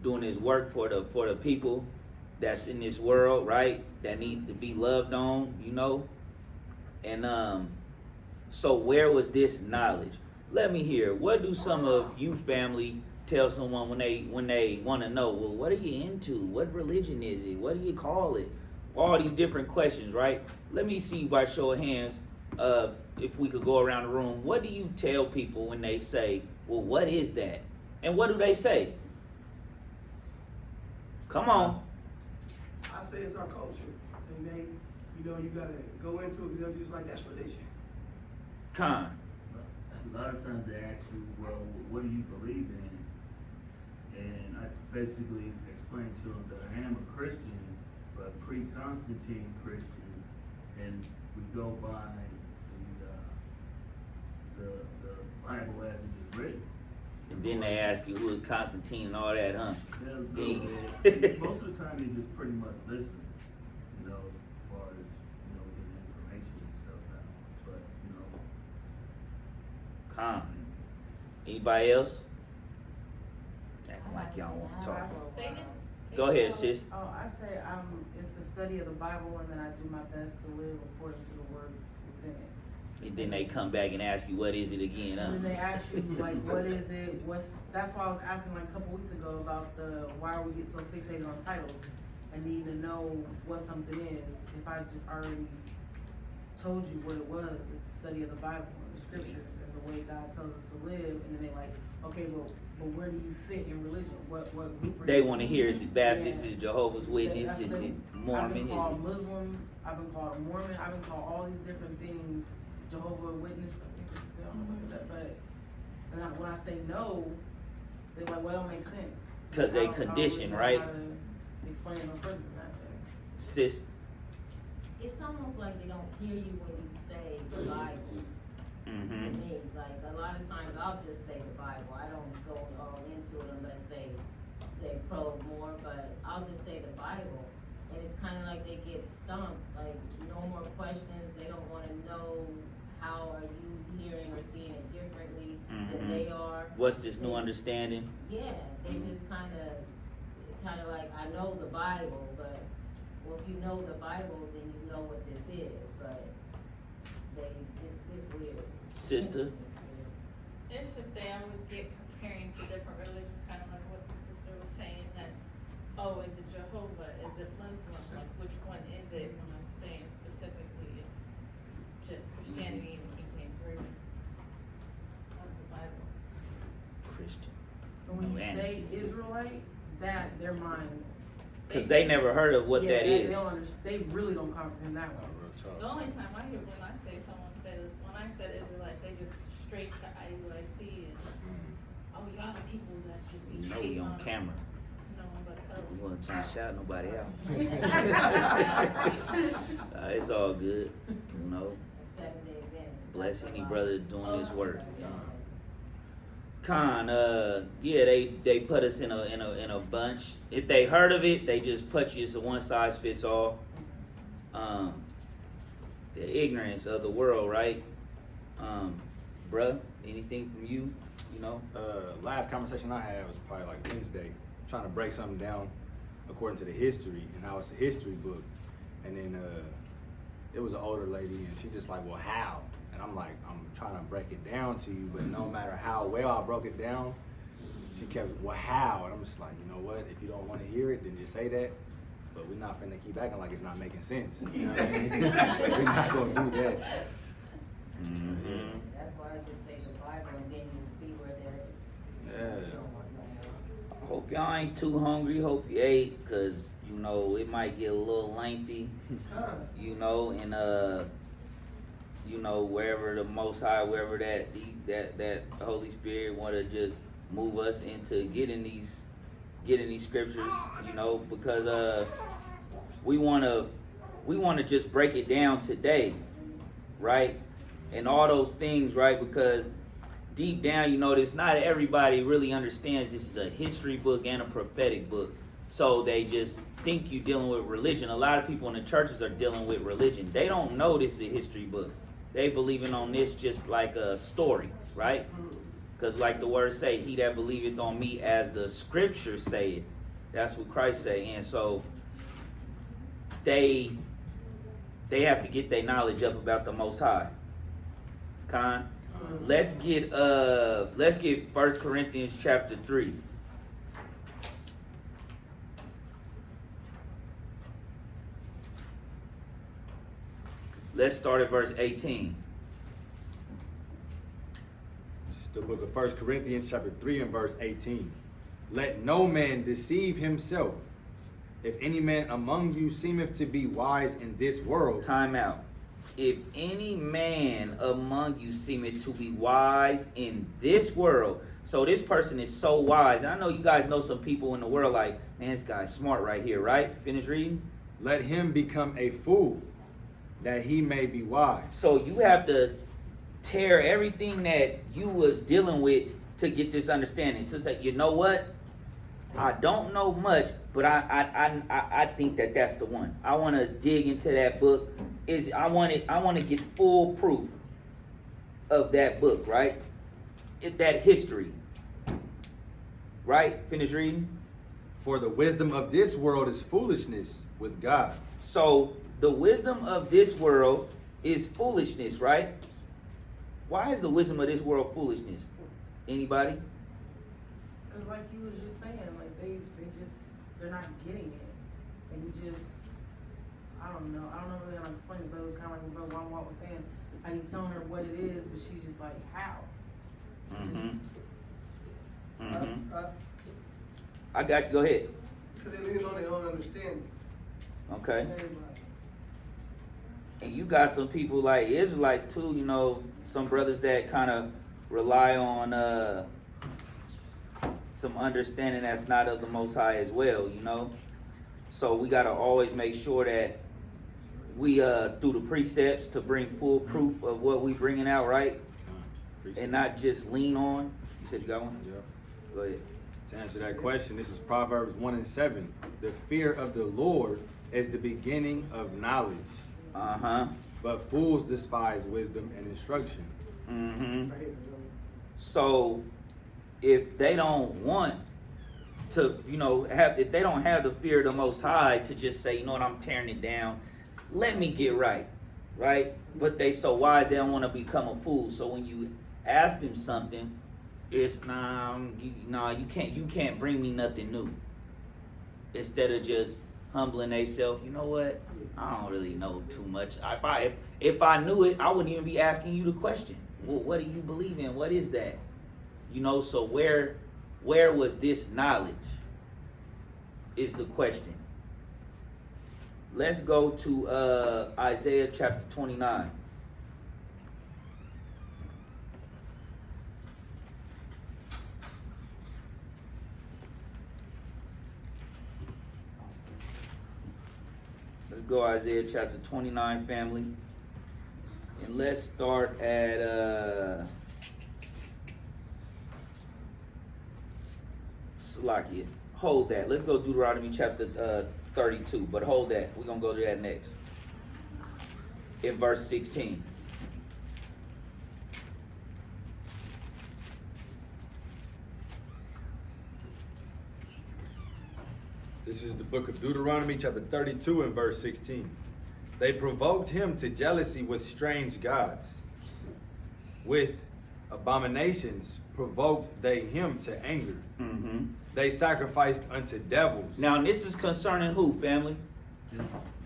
doing his work for the people that's in this world, right? That need to be loved on, And so where was this knowledge? Let me hear. What do some of you family tell someone when they want to know? Well, what are you into? What religion is it? What do you call it? All these different questions, right? Let me see by show of hands, if we could go around the room. What do you tell people when they say, well, what is that? And what do they say? Come on. I say it's our culture. And they, you gotta go into it because they're just like, that's religion. Con. A lot of times they ask you, well, what do you believe in? And I basically explain to them that I am a Christian, but pre-Constantine Christian, and we go by the Bible as it is written. And then they ask you who is Constantine and all that, huh? Yeah, most of the time they just pretty much listen, as far as, getting information and stuff out. But, Con. Anybody else? Acting like y'all want to talk. Go ahead, sis. Oh, I say it's the study of the Bible, and then I do my best to live according to the words within it. And then they come back and ask you, what is it again, huh? And then they ask you, like, what is it? That's why I was asking, like, a couple weeks ago about why we get so fixated on titles and need to know what something is. If I just already told you what it was, it's the study of the Bible and the scriptures and the way God tells us to live. And then they like, okay, but where do you fit in religion? What group are They you want to in? hear, is it Baptist, Yeah. is it Jehovah's Witness, is it Mormon? I've been called is Muslim, I've been called a Mormon, I've been called all these different things, Jehovah's Witness, I think I don't know what's that, but when I say no, they're like, well, it don't make sense. Because they I don't condition, know right? how to explain it no further than that. Sis? It's almost like they don't hear you when you say the Bible. To me, like a lot of times I'll just say the Bible. I don't go all into it unless they probe more, but I'll just say the Bible. And it's kind of like they get stumped, like no more questions. They don't want to know how are you hearing or seeing it differently than they are. What's this new understanding? Yeah, they just kind of like, I know the Bible, but well, if you know the Bible, then you know what this is. But it's weird. Sister? It's just they always get comparing to different religions, kind of like what the sister was saying, that, oh, is it Jehovah, is it Muslim, like which one is it? When I'm saying specifically, it's just Christianity and the King James Version of the Bible. Christian. And when you No say anti. Israelite, that their mind. Because they never heard of what that is. They don't understand. They really don't comprehend that one. The only time I hear when I say someone said, when I said Israelite, they just straight to IUIC and, oh, y'all the people that just be You know hating we on camera. No one but her. We want to shout nobody out. It's all good, Saturday events. Bless That's any a lot. brother doing this work. Yeah. Con, yeah, they put us in a bunch. If they heard of it, they just put you as a one size fits all. The ignorance of the world, right? Bruh, anything from you? Last conversation I had was probably like Wednesday, trying to break something down according to the history and how it's a history book. And then it was an older lady and she just like, well, how? And I'm like, I'm trying to break it down to you, but no matter how well I broke it down, she kept, well, how? And I'm just like, you know what? If you don't want to hear it, then just say that. But we're not finna keep acting like it's not making sense. You know what I mean? We're not gonna do that. That's why I just say the Bible, and then you see where they're. Yeah. I hope y'all ain't too hungry. Hope you ate, cause it might get a little lengthy. And wherever the Most High, wherever that Holy Spirit want to just move us into getting these scriptures, because we want to just break it down today, right? And all those things, right? Because deep down, not everybody really understands this is a history book and a prophetic book. So they just think you're dealing with religion. A lot of people in the churches are dealing with religion. They don't know this is a history book. They believing on this just like a story, right? Because like the word say, he that believeth on me as the scriptures say it. That's what Christ say. And so they have to get their knowledge up about the Most High. Con? Let's get 1 Corinthians chapter 3. Let's start at verse 18. It's the book of 1 Corinthians chapter 3 and verse 18. Let no man deceive himself. If any man among you seemeth to be wise in this world. Time out. If any man among you seemeth to be wise in this world. So this person is so wise. And I know you guys know some people in the world like, man, this guy's smart right here, right? Finish reading. Let him become a fool, that he may be wise. So you have to tear everything that you was dealing with to get this understanding. So it's like, you know what? I don't know much, but I think that that's the one. I want to dig into that book. I want to get full proof of that book, right? That history, right? Finish reading. For the wisdom of this world is foolishness with God. So the wisdom of this world is foolishness, right? Why is the wisdom of this world foolishness? Anybody? Cause like you was just saying, like they're not getting it, and you just, I don't know really how to explain it, but it was kind of like what Brother Juan was saying, how you telling her what it is, but she's just like, how? I got you. Go ahead. Because they lean on their own understanding. Okay. Everybody. And you got some people like Israelites too, you know, some brothers that kind of rely on some understanding that's not of the Most High as well, you know. So we got to always make sure that we through the precepts to bring full proof of what we bringing out, right? And not just lean on. You said you got one? Yeah. Go ahead. To answer that question, this is Proverbs 1:7. The fear of the Lord is the beginning of knowledge. But fools despise wisdom and instruction. So if they don't want to, you know, if they don't have the fear of the Most High to just say, you know what, I'm tearing it down, let me get right? But they so wise they don't want to become a fool. So when you ask them something, it's you can't bring me nothing new. Instead of just humbling themselves, you know what? I don't really know too much. If I knew it, I wouldn't even be asking you the question. Well, what do you believe in? What is that? You know, so where was this knowledge? Is the question. Let's go to Isaiah chapter 29. Let's go Isaiah chapter 29, family. And let's start at Salakia. Hold that. Let's go Deuteronomy chapter 32, but hold that. We're going to go to that next. In verse 16. This is the book of Deuteronomy chapter 32 and verse 16. They provoked him to jealousy with strange gods. With abominations provoked they him to anger. They sacrificed unto devils. Now this is concerning who, family?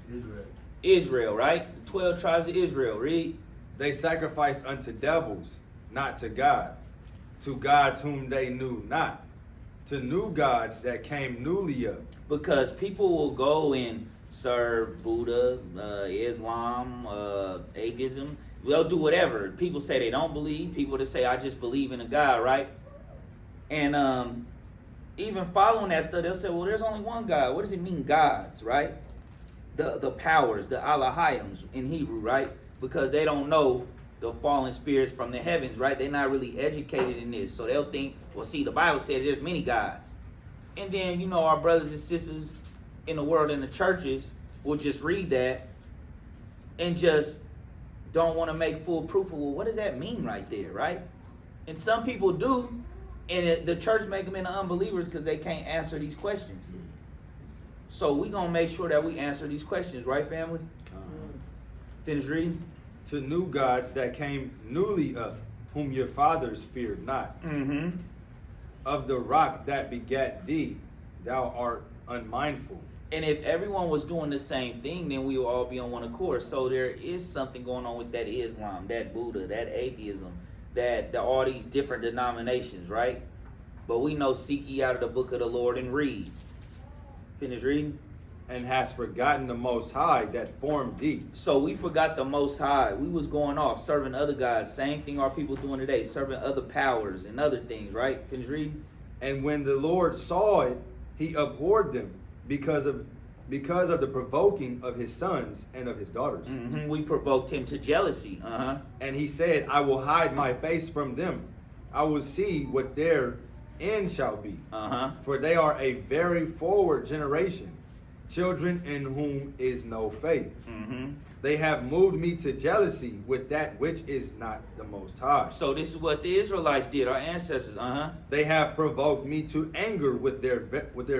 Israel. Israel, right? The 12 tribes of Israel. Read. They sacrificed unto devils, not to God, to gods whom they knew not, to new gods that came newly up. Because people will go and serve Buddha, Islam, atheism. They'll do whatever. People say they don't believe. People that say, I just believe in a God, right? And even following that stuff, they'll say, well, there's only one God. What does it mean, gods, right? The powers, the Elohims in Hebrew, right? Because they don't know the fallen spirits from the heavens, right? They're not really educated in this. So they'll think, well, see, the Bible says there's many gods. And then, you know, our brothers and sisters in the world, in the churches, will just read that and just don't want to make full proof of, well, what does that mean right there, right? And some people do, and the church make them into unbelievers because they can't answer these questions. So we gonna make sure that we answer these questions, right, family? Finish reading. To new gods that came newly up, whom your fathers feared not. Mm-hmm. Of the rock that begat thee, thou art unmindful. And if everyone was doing the same thing, then we would all be on one accord. So there is something going on with that Islam, that Buddha, that atheism, that all these different denominations, right? But we know, seek ye out of the book of the Lord and read. Finish reading. And hast forgotten the Most High that formed thee. So we forgot the Most High. We was going off, serving other gods. Same thing our people doing today, serving other powers and other things, right? Finish reading. And when the Lord saw it, he abhorred them because of the provoking of his sons and of his daughters. Mm-hmm. We provoked him to jealousy. And he said, I will hide my face from them. I will see what their end shall be. For they are a very forward generation, children in whom is no faith. Mm-hmm. They have moved me to jealousy with that which is not the Most High. So this is what the Israelites did, our ancestors. They have provoked me to anger with their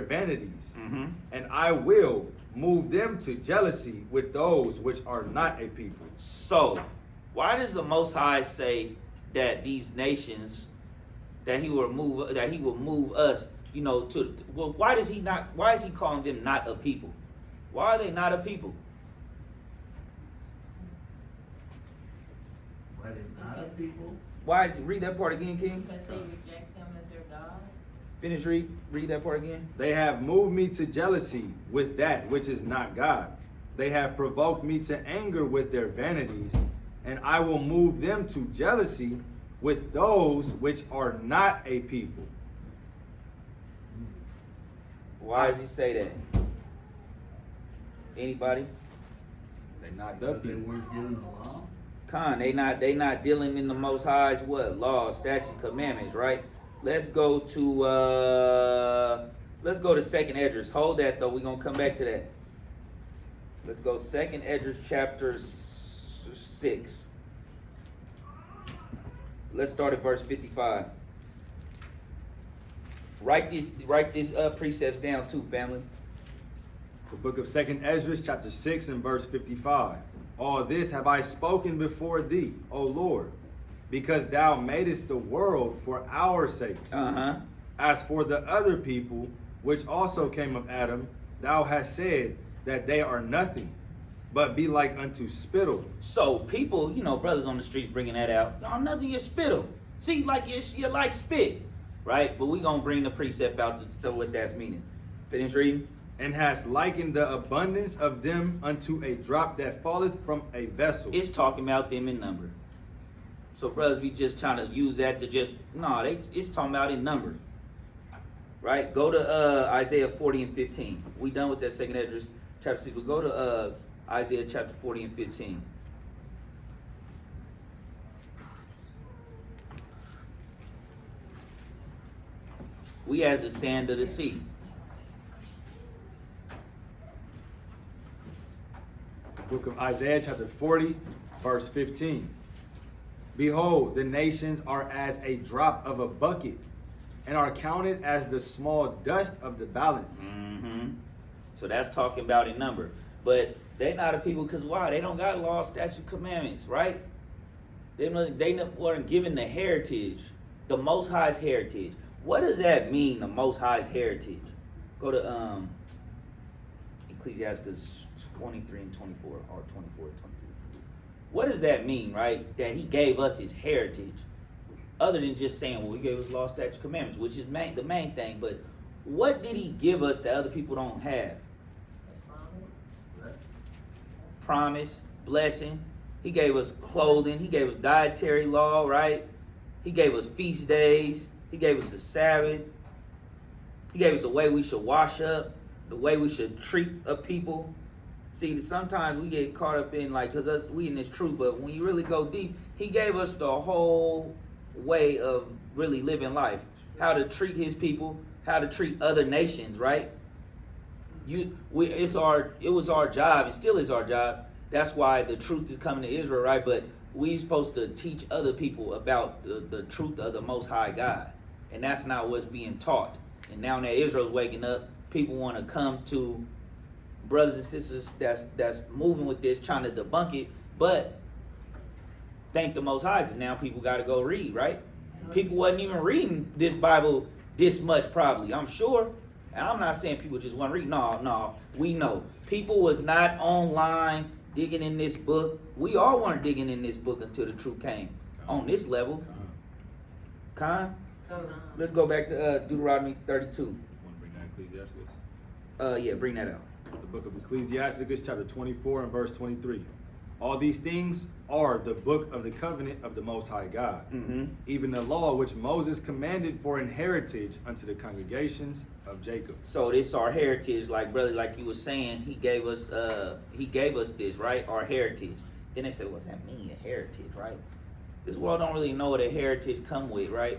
vanities. Mm-hmm. And I will move them to jealousy with those which are not a people. So, why does the Most High say that these nations, that He will move us, why is He calling them not a people? Why are they not a people? Why they not a people? Read that part again, King. Because they reject him as their God. Finish read that part again. They have moved me to jealousy with that which is not God. They have provoked me to anger with their vanities, and I will move them to jealousy with those which are not a people. Why does He say that? Anybody? They not the Because they people. weren't given the law. They not dealing in the Most High's what? Laws, statutes, commandments, right? Let's go to Second Esdras. Hold that though. We're gonna come back to that. Let's go Second Esdras chapter 6. Let's start at verse 55. Write these precepts down too, family. The book of 2nd Esdras, chapter 6 and verse 55. All this have I spoken before thee, O Lord, because thou madest the world for our sakes. As for the other people, which also came of Adam, thou hast said that they are nothing, but be like unto spittle. So people, brothers on the streets bringing that out. Y'all nothing, you're spittle. See, you're like spit, right? But we gonna bring the precept out to show what that's meaning. Finish reading. And hast likened the abundance of them unto a drop that falleth from a vessel. It's talking about them in number. So brothers, we just trying to use that to it's talking about in number. Right? Go to Isaiah 40 and 15. We done with that Second Esdras chapter 6. We go to Isaiah chapter 40 and 15. We as the sand of the sea. Book of Isaiah chapter 40, verse 15. Behold, the nations are as a drop of a bucket, and are counted as the small dust of the balance. Mm-hmm. So that's talking about in number. But they not a people because why? They don't got law, statute, commandments, right? They weren't given the heritage, the Most High's heritage. What does that mean, the Most High's heritage? Go to Ecclesiastes 23 and 24, or 24 and 23. What does that mean, right? That He gave us His heritage. Other than just saying, well, He gave us law, statutes, commandments, which is the main thing. But what did He give us that other people don't have? Promise, blessing. He gave us clothing. He gave us dietary law, right? He gave us feast days. He gave us the Sabbath. He gave us the way we should wash up, the way we should treat a people. See, sometimes we get caught up in because we in this truth, but when you really go deep, He gave us the whole way of really living life, how to treat His people, how to treat other nations, right? It was our job, and still is our job. That's why the truth is coming to Israel, right? But we supposed to teach other people about the truth of the Most High God, and that's not what's being taught. And now that Israel's waking up, people want to come to brothers and sisters that's moving with this, trying to debunk it. But thank the Most High, because now people got to go read, right? People wasn't even reading this Bible this much, probably, I'm sure. And I'm not saying people just want to read. No, we know. People was not online digging in this book. We all weren't digging in this book until the truth came on this level. Con? Let's go back to Deuteronomy 32. Want to bring that Ecclesiastes? Yeah, bring that out. The book of Ecclesiastes, chapter 24 and verse 23. All these things are the book of the covenant of the Most High God, even the law which Moses commanded for an heritage unto the congregations of Jacob. So this our heritage, like brother, like you were saying, he gave us this, right? Our heritage. Then they said, what's that mean, a heritage, right? This world don't really know what a heritage come with, right?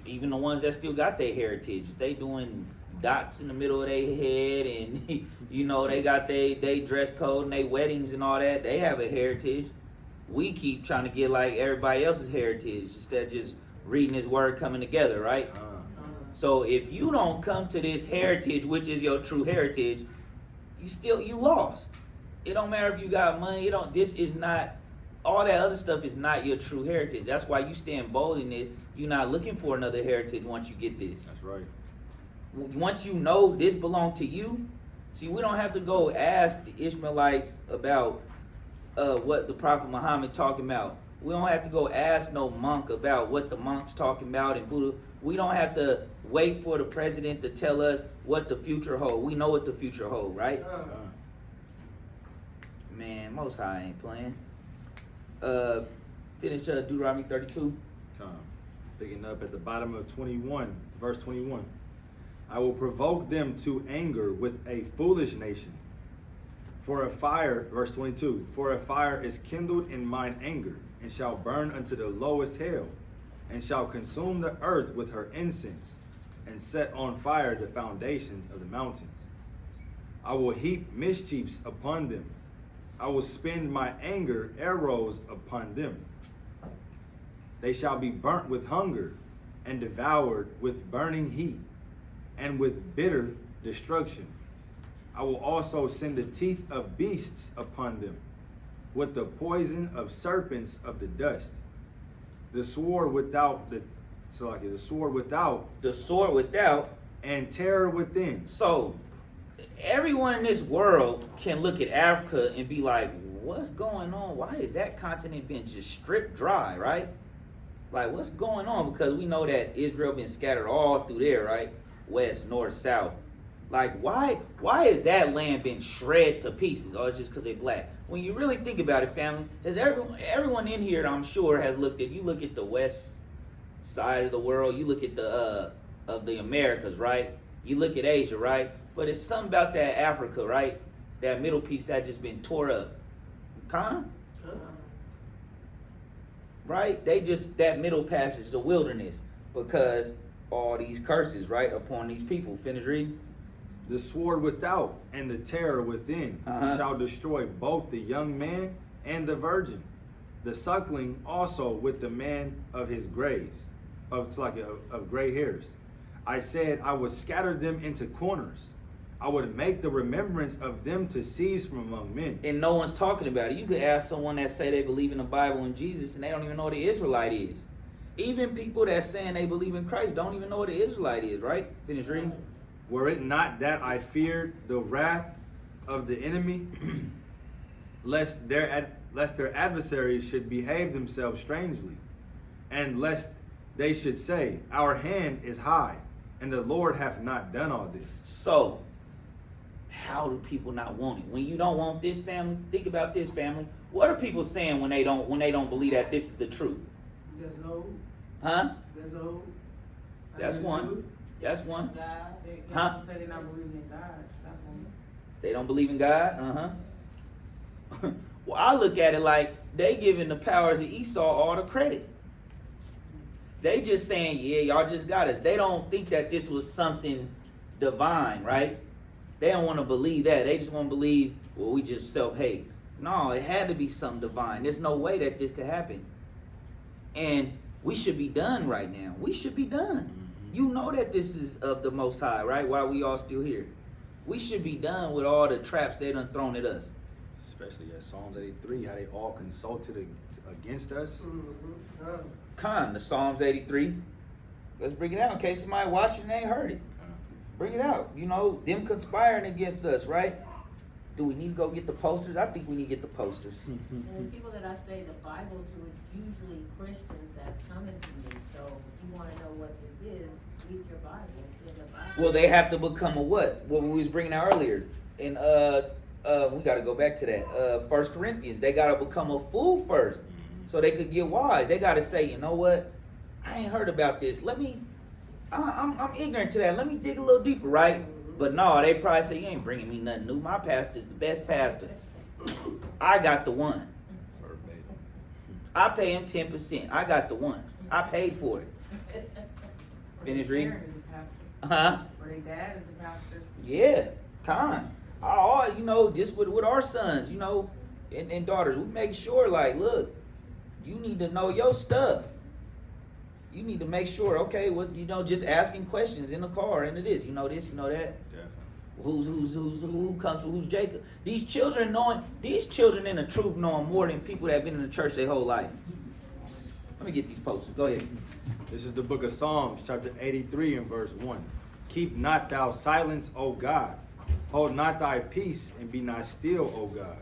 Even the ones that still got their heritage, they doing dots in the middle of their head, and you know, they got they dress code and they weddings and all that. They have a heritage. We keep trying to get like everybody else's heritage instead of just reading his word coming together, right? So if you don't come to this heritage, which is your true heritage, you lost. It don't matter if you got money. This is not, all that other stuff is not your true heritage. That's why you stand bold in this. You're not looking for another heritage once you get this. That's right. Once you know this belongs to you, see, we don't have to go ask the Ishmaelites about what the Prophet Muhammad talking about. We don't have to go ask no monk about what the monk's talking about and Buddha. We don't have to wait for the president to tell us what the future holds. We know what the future holds, right? Man, Most High ain't playing. Finish Deuteronomy 32. Picking up at the bottom of 21, verse 21. I will provoke them to anger with a foolish nation. For a fire, verse 22, for a fire is kindled in mine anger, and shall burn unto the lowest hell, and shall consume the earth with her incense, and set on fire the foundations of the mountains. I will heap mischiefs upon them. I will spend my anger arrows upon them. They shall be burnt with hunger, and devoured with burning heat, and with bitter destruction. I will also send the teeth of beasts upon them, with the poison of serpents of the dust. The sword without, the sword without, and terror within. So, everyone in this world can look at Africa and be like, what's going on? Why is that continent being just stripped dry, right? Like, what's going on? Because we know that Israel been scattered all through there, right? West, north, south. Like, why is that land been shredded to pieces? Or it's just because they black? When you really think about it, family, has everyone in here, I'm sure, has looked at, you look at the west side of the world, you look at the of the Americas, right? You look at Asia, right? But it's something about that Africa, right? That middle piece that just been tore up. Right? That middle passage, the wilderness, because all these curses, right, upon these people. Finish reading. The sword without and the terror within shall destroy both the young man and the virgin, the suckling also with the man of his grays, of gray hairs. I said I would scatter them into corners. I would make the remembrance of them to cease from among men. And no one's talking about it. You could ask someone that say they believe in the Bible and Jesus, and they don't even know what the Israelite is. Even people that saying they believe in Christ don't even know what the Israelite is, right? Finish reading. Were it not that I feared the wrath of the enemy, lest their adversaries should behave themselves strangely, and lest they should say, our hand is high, and the Lord hath not done all this. So, how do people not want it? When you don't want this, family, think about this, family. What are people saying when they don't believe that this is the truth? That's old. Huh? That's old. That's one. That's one. God. Say they're not believing in God. They don't believe in God? Well, I look at it like they giving the powers of Esau all the credit. They just saying, yeah, y'all just got us. They don't think that this was something divine, right? They don't want to believe that. They just want to believe, well, we just self-hate. No, it had to be something divine. There's no way that this could happen. And we should be done right now. We should be done. You know that this is of the Most High, right? Why we all still here. We should be done with all the traps they done thrown at us. Especially at Psalms 83, how they all consulted against us. The Psalms 83. Let's bring it out in case somebody watching and ain't heard it. Bring it out. You know, them conspiring against us, right? Do we need to go get the posters? I think we need to get the posters. And the people that I say the Bible to is usually Christians that's coming to me. So if you wanna know what this is, read your Bible. It's in the Bible. Well, they have to become a what? What we was bringing out earlier. And we got to go back to that. 1 Corinthians. They got to become a fool first, so they could get wise. They got to say, you know what? I ain't heard about this. I'm ignorant to that. Let me dig a little deeper, right? But no, they probably say, you ain't bringing me nothing new. My pastor's the best pastor. I got the one. I pay him 10%. I got the one. I paid for it. Finish reading. Huh? Or their dad is a pastor. Yeah, you know, just with our sons, you know, and daughters, we make sure, like, look, you need to know your stuff. You need to make sure, okay, well, you know, just asking questions in the car, and it is, you know this, you know that. Who comes from who's Jacob? These children in the truth knowing more than people that have been in the church their whole life. Let me get these posters. Go ahead. This is the book of Psalms, chapter 83 and verse 1. Keep not thou silence, O God. Hold not thy peace, and be not still, O God.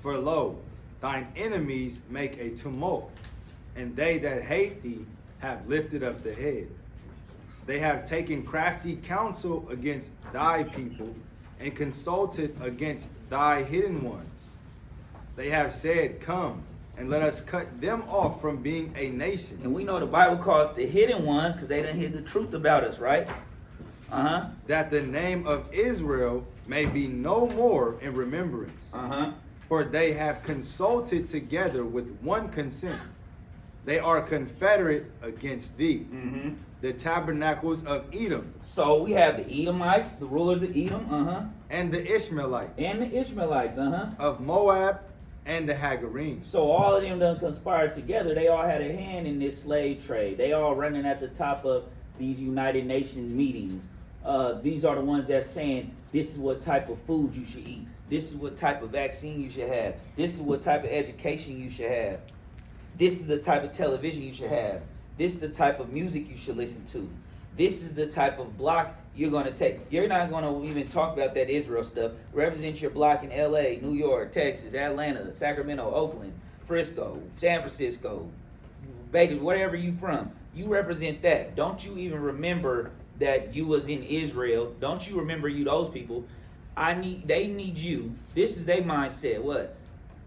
For lo, thine enemies make a tumult, and they that hate thee have lifted up the head. They have taken crafty counsel against thy people, and consulted against thy hidden ones. They have said, come, and let us cut them off from being a nation. And we know the Bible calls the hidden ones because they didn't hear the truth about us, right? That the name of Israel may be no more in remembrance. For they have consulted together with one consent. They are confederate against thee. The tabernacles of Edom. So we have the Edomites, the rulers of Edom, and the Ishmaelites. Of Moab and the Hagarenes. So all of them done conspired together. They all had a hand in this slave trade. They all running at the top of these United Nations meetings. These are the ones that's saying, this is what type of food you should eat. This is what type of vaccine you should have. This is what type of education you should have. This is the type of television you should have. This is the type of music you should listen to. This is the type of block you're going to take. You're not going to even talk about that Israel stuff. Represent your block in LA, New York, Texas, Atlanta, Sacramento, Oakland, Frisco, San Francisco, Vegas, wherever you from. You represent that. Don't you even remember that you was in Israel? Don't you remember you those people? They need you. This is their mindset. What?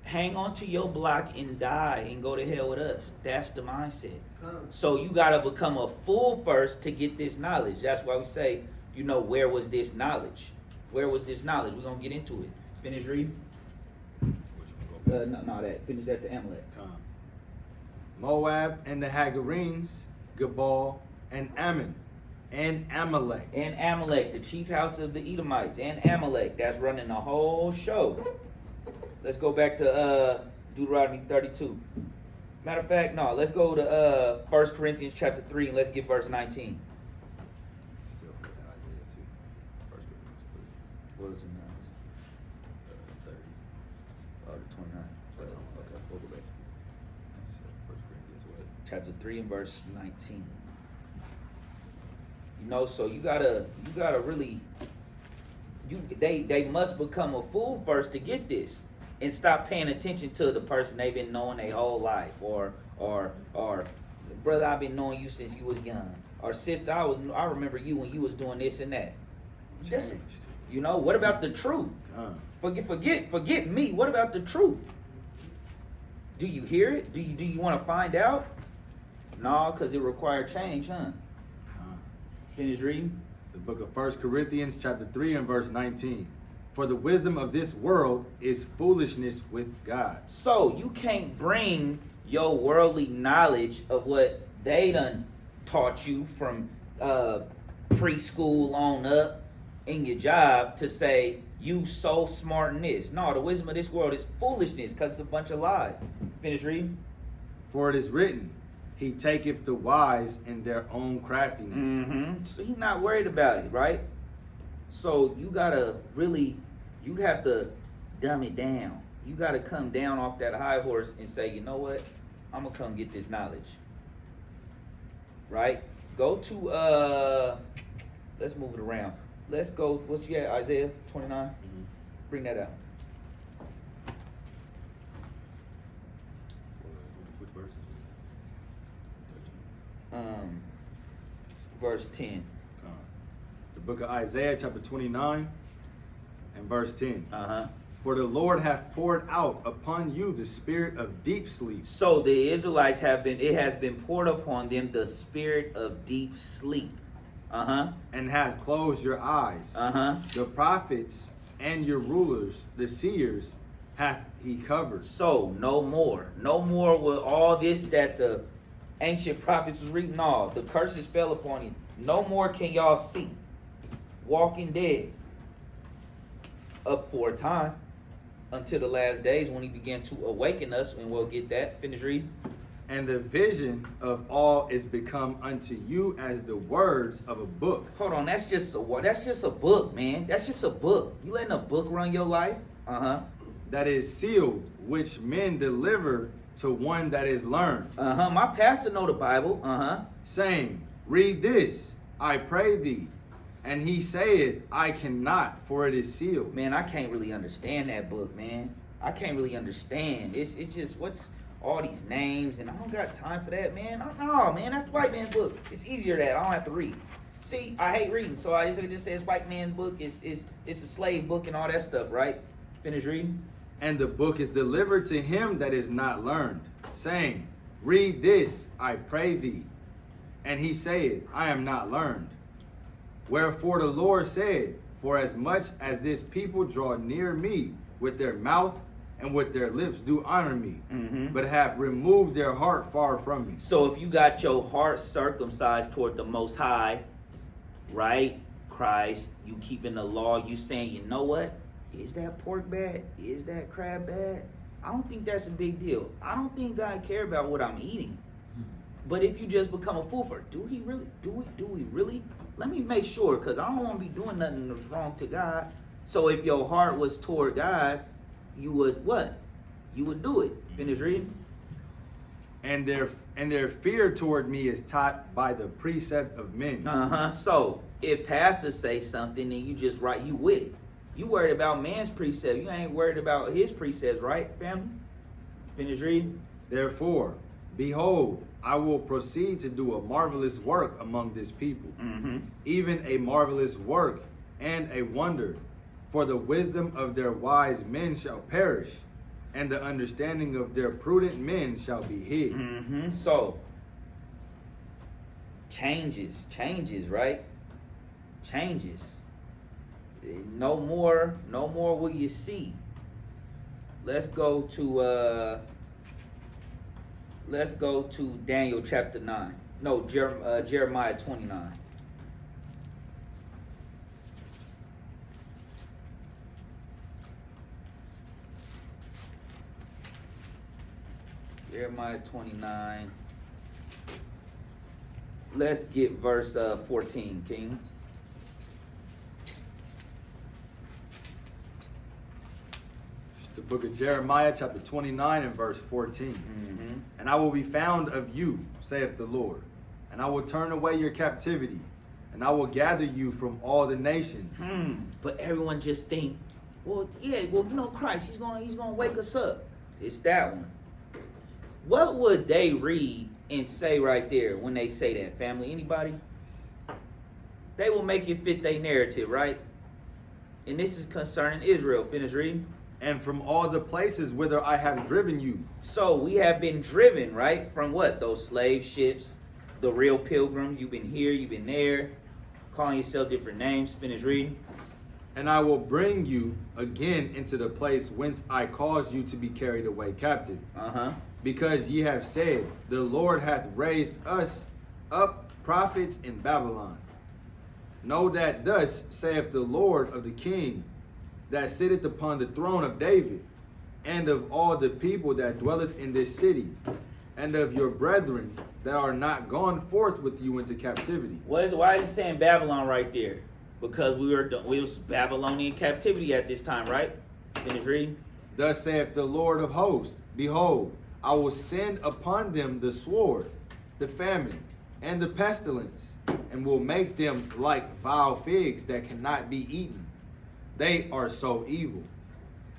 Hang on to your block and die and go to hell with us. That's the mindset. So you got to become a fool first to get this knowledge. That's why we say, you know, where was this knowledge? Where was this knowledge? We're going to get into it. Finish reading. Finish that to Amalek. Moab and the Hagarenes, Gebal and Ammon, and Amalek. And Amalek, the chief house of the Edomites, and Amalek. That's running the whole show. Let's go back to Deuteronomy 32. Matter of fact, no, let's go to 1 Corinthians chapter 3 and let's get verse 19. What is it now? 30. Oh, 29. Okay, we'll go back. Chapter 3 and verse 19. You know, so you gotta really, they must become a fool first to get this. And stop paying attention to the person they've been knowing their whole life, or brother, I've been knowing you since you was young, or sister, I remember you when you was doing this and that. Just, you know, what about the truth? Forget me. What about the truth? Do you hear it? Do you want to find out? No, because it required change, huh? Finish reading. The book of 1 Corinthians chapter 3 and verse 19. For the wisdom of this world is foolishness with God. So you can't bring your worldly knowledge of what they done taught you from preschool on up in your job to say you so smart in this. No, the wisdom of this world is foolishness because it's a bunch of lies. Finish reading. For it is written, he taketh the wise in their own craftiness. Mm-hmm. So he's not worried about it, right? So you gotta really, you have to dumb it down. You gotta come down off that high horse and say, you know what? I'm gonna come get this knowledge. Right? Go to let's move it around. Let's go, what's you at, Isaiah 29? Bring that out. Which verse? Verse 10. The book of Isaiah, chapter 29, and verse 10. Uh-huh. For the Lord hath poured out upon you the spirit of deep sleep. So the Israelites it has been poured upon them the spirit of deep sleep. Uh-huh. And hath closed your eyes. Uh-huh. The prophets and your rulers, the seers, hath he covered. So no more. No more with all this that the ancient prophets was reading all. The curses fell upon you. No more can y'all see. Walking dead. Up for a time. Until the last days when he began to awaken us, and we'll get that. Finish reading. And the vision of all is become unto you as the words of a book. Hold on, that's just a book, man. That's just a book. You letting a book run your life? Uh-huh. That is sealed, which men deliver to one that is learned. Uh-huh. My pastor know the Bible. Uh-huh. Saying, read this, I pray thee. And he saith, I cannot, for it is sealed. Man, I can't really understand that book, man. I can't really understand. It's just what's all these names, and I don't got time for that, man. No, man, that's the white man's book. It's easier that I don't have to read. See, I hate reading, so I just says white man's book. It's a slave book and all that stuff, right? Finish reading. And the book is delivered to him that is not learned, saying, read this, I pray thee. And he saith, I am not learned. Wherefore the Lord said, for as much as this people draw near me with their mouth and with their lips do honor me, but have removed their heart far from me. So if you got your heart circumcised toward the Most High, right, Christ, you keeping the law, you saying, you know what? Is that pork bad? Is that crab bad? I don't think that's a big deal. I don't think God care about what I'm eating. But if you just become a fool for it, do we really? Let me make sure, because I don't want to be doing nothing that's wrong to God. So if your heart was toward God, you would what? You would do it. Finish reading. And their fear toward me is taught by the precept of men. Uh-huh. So if pastors say something and you just write, you with it. You worried about man's precept. You ain't worried about his precepts, right, family? Finish reading. Therefore, behold, I will proceed to do a marvelous work among this people, even a marvelous work and a wonder. For the wisdom of their wise men shall perish, and the understanding of their prudent men shall be hid. So, changes, right? Changes. No more will you see. Let's go to Daniel chapter 9. No, Jeremiah 29. Jeremiah 29. Let's get verse 14, King. The book of Jeremiah, chapter 29 and verse 14. And I will be found of you, saith the Lord, and I will turn away your captivity, and I will gather you from all the nations. But everyone just think, well, yeah, well, you know, Christ, he's gonna wake us up. It's that one. What would they read and say right there when they say that, family? Anybody? They will make it fit their narrative, right? And this is concerning Israel. Finish reading. And from all the places whither I have driven you. So we have been driven, right? From what? Those slave ships, the real pilgrims. You've been here, you've been there, calling yourself different names. Finish reading. And I will bring you again into the place whence I caused you to be carried away captive. Because ye have said, the Lord hath raised us up prophets in Babylon. Know that thus saith the Lord of the king that sitteth upon the throne of David, and of all the people that dwelleth in this city, and of your brethren that are not gone forth with you into captivity. Why is it saying Babylon right there? Because we was Babylonian captivity at this time, right? Finish reading. Thus saith the Lord of hosts, behold, I will send upon them the sword, the famine, and the pestilence, and will make them like vile figs that cannot be eaten. They are so evil.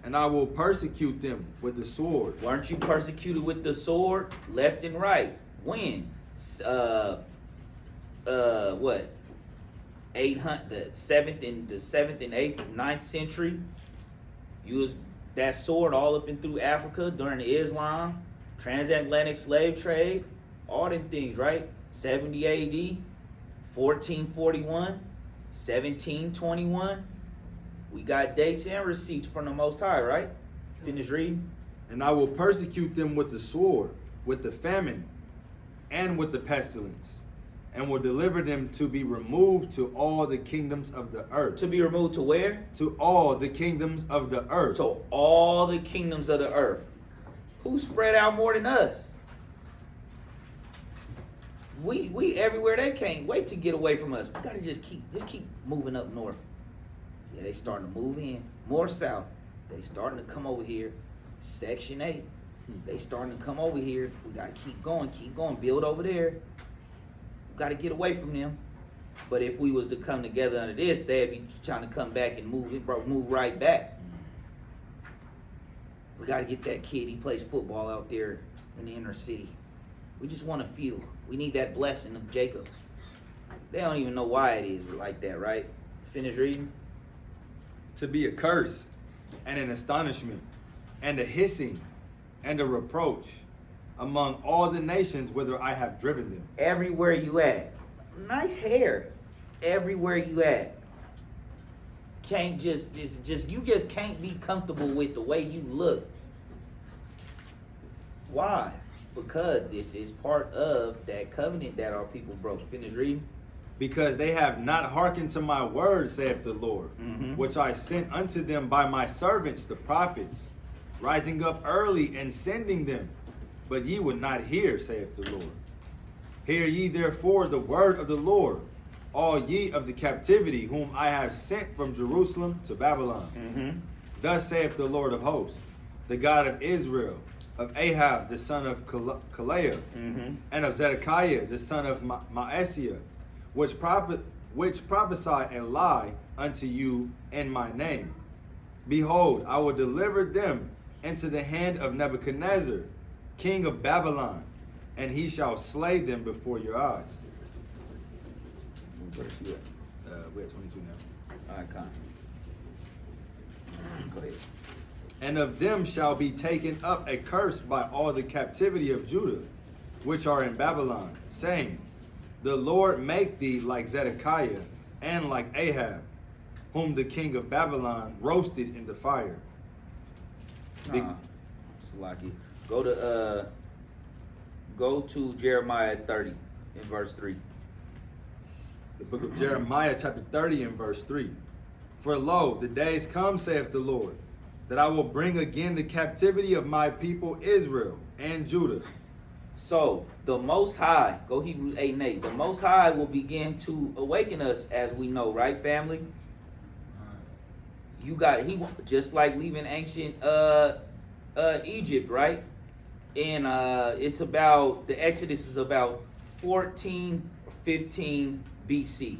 And I will persecute them with the sword. Weren't you persecuted with the sword left and right? When? What? 800, the seventh and 8th, 9th century. You was that sword all up and through Africa during the Islam, transatlantic slave trade, all them things, right? 70 AD, 1441, 1721. We got dates and receipts from the Most High, right? Finish reading. And I will persecute them with the sword, with the famine, and with the pestilence, and will deliver them to be removed to all the kingdoms of the earth. To be removed to where? To all the kingdoms of the earth. To all the kingdoms of the earth. Who spread out more than us? We everywhere. They can't wait to get away from us. We gotta just keep moving up north. Yeah, they starting to move in more south. They starting to come over here. Section 8. They starting to come over here. We gotta keep going, build over there. We gotta get away from them. But if we was to come together under this, they'd be trying to come back and move right back. We gotta get that kid. He plays football out there in the inner city. We just want to feel. We need that blessing of Jacob. They don't even know why it is like that, right? Finish reading. To be a curse, and an astonishment, and a hissing, and a reproach among all the nations whither I have driven them. Everywhere you at. Nice hair. Everywhere you at. Can't you just can't be comfortable with the way you look. Why? Because this is part of that covenant that our people broke. Finish reading. Because they have not hearkened to my word, saith the Lord, Mhm. which I sent unto them by my servants the prophets, rising up early and sending them. But ye would not hear, saith the Lord. Hear ye therefore the word of the Lord, all ye of the captivity whom I have sent from Jerusalem to Babylon. Mm-hmm. Thus saith the Lord of hosts, the God of Israel, of Ahab the son of Kaleah, Mm-hmm. and of Zedekiah the son of Maaseiah, which prophesy and lie unto you in my name. Behold, I will deliver them into the hand of Nebuchadnezzar, king of Babylon, and he shall slay them before your eyes. What verse you at? We're at 22 now. All right, Con. Go ahead. And of them shall be taken up a curse by all the captivity of Judah, which are in Babylon, saying, the Lord make thee like Zedekiah and like Ahab, whom the king of Babylon roasted in the fire. Salaki. Go to Jeremiah 30 in verse 3. The book of Jeremiah chapter 30 and verse 3. For lo, the days come, saith the Lord, that I will bring again the captivity of my people Israel and Judah. So the Most High, go Hebrews 8 and 8. The Most High will begin to awaken us, as we know, right, family? You got he just like leaving ancient Egypt, right? And it's about the Exodus is about 14 or 15 BC.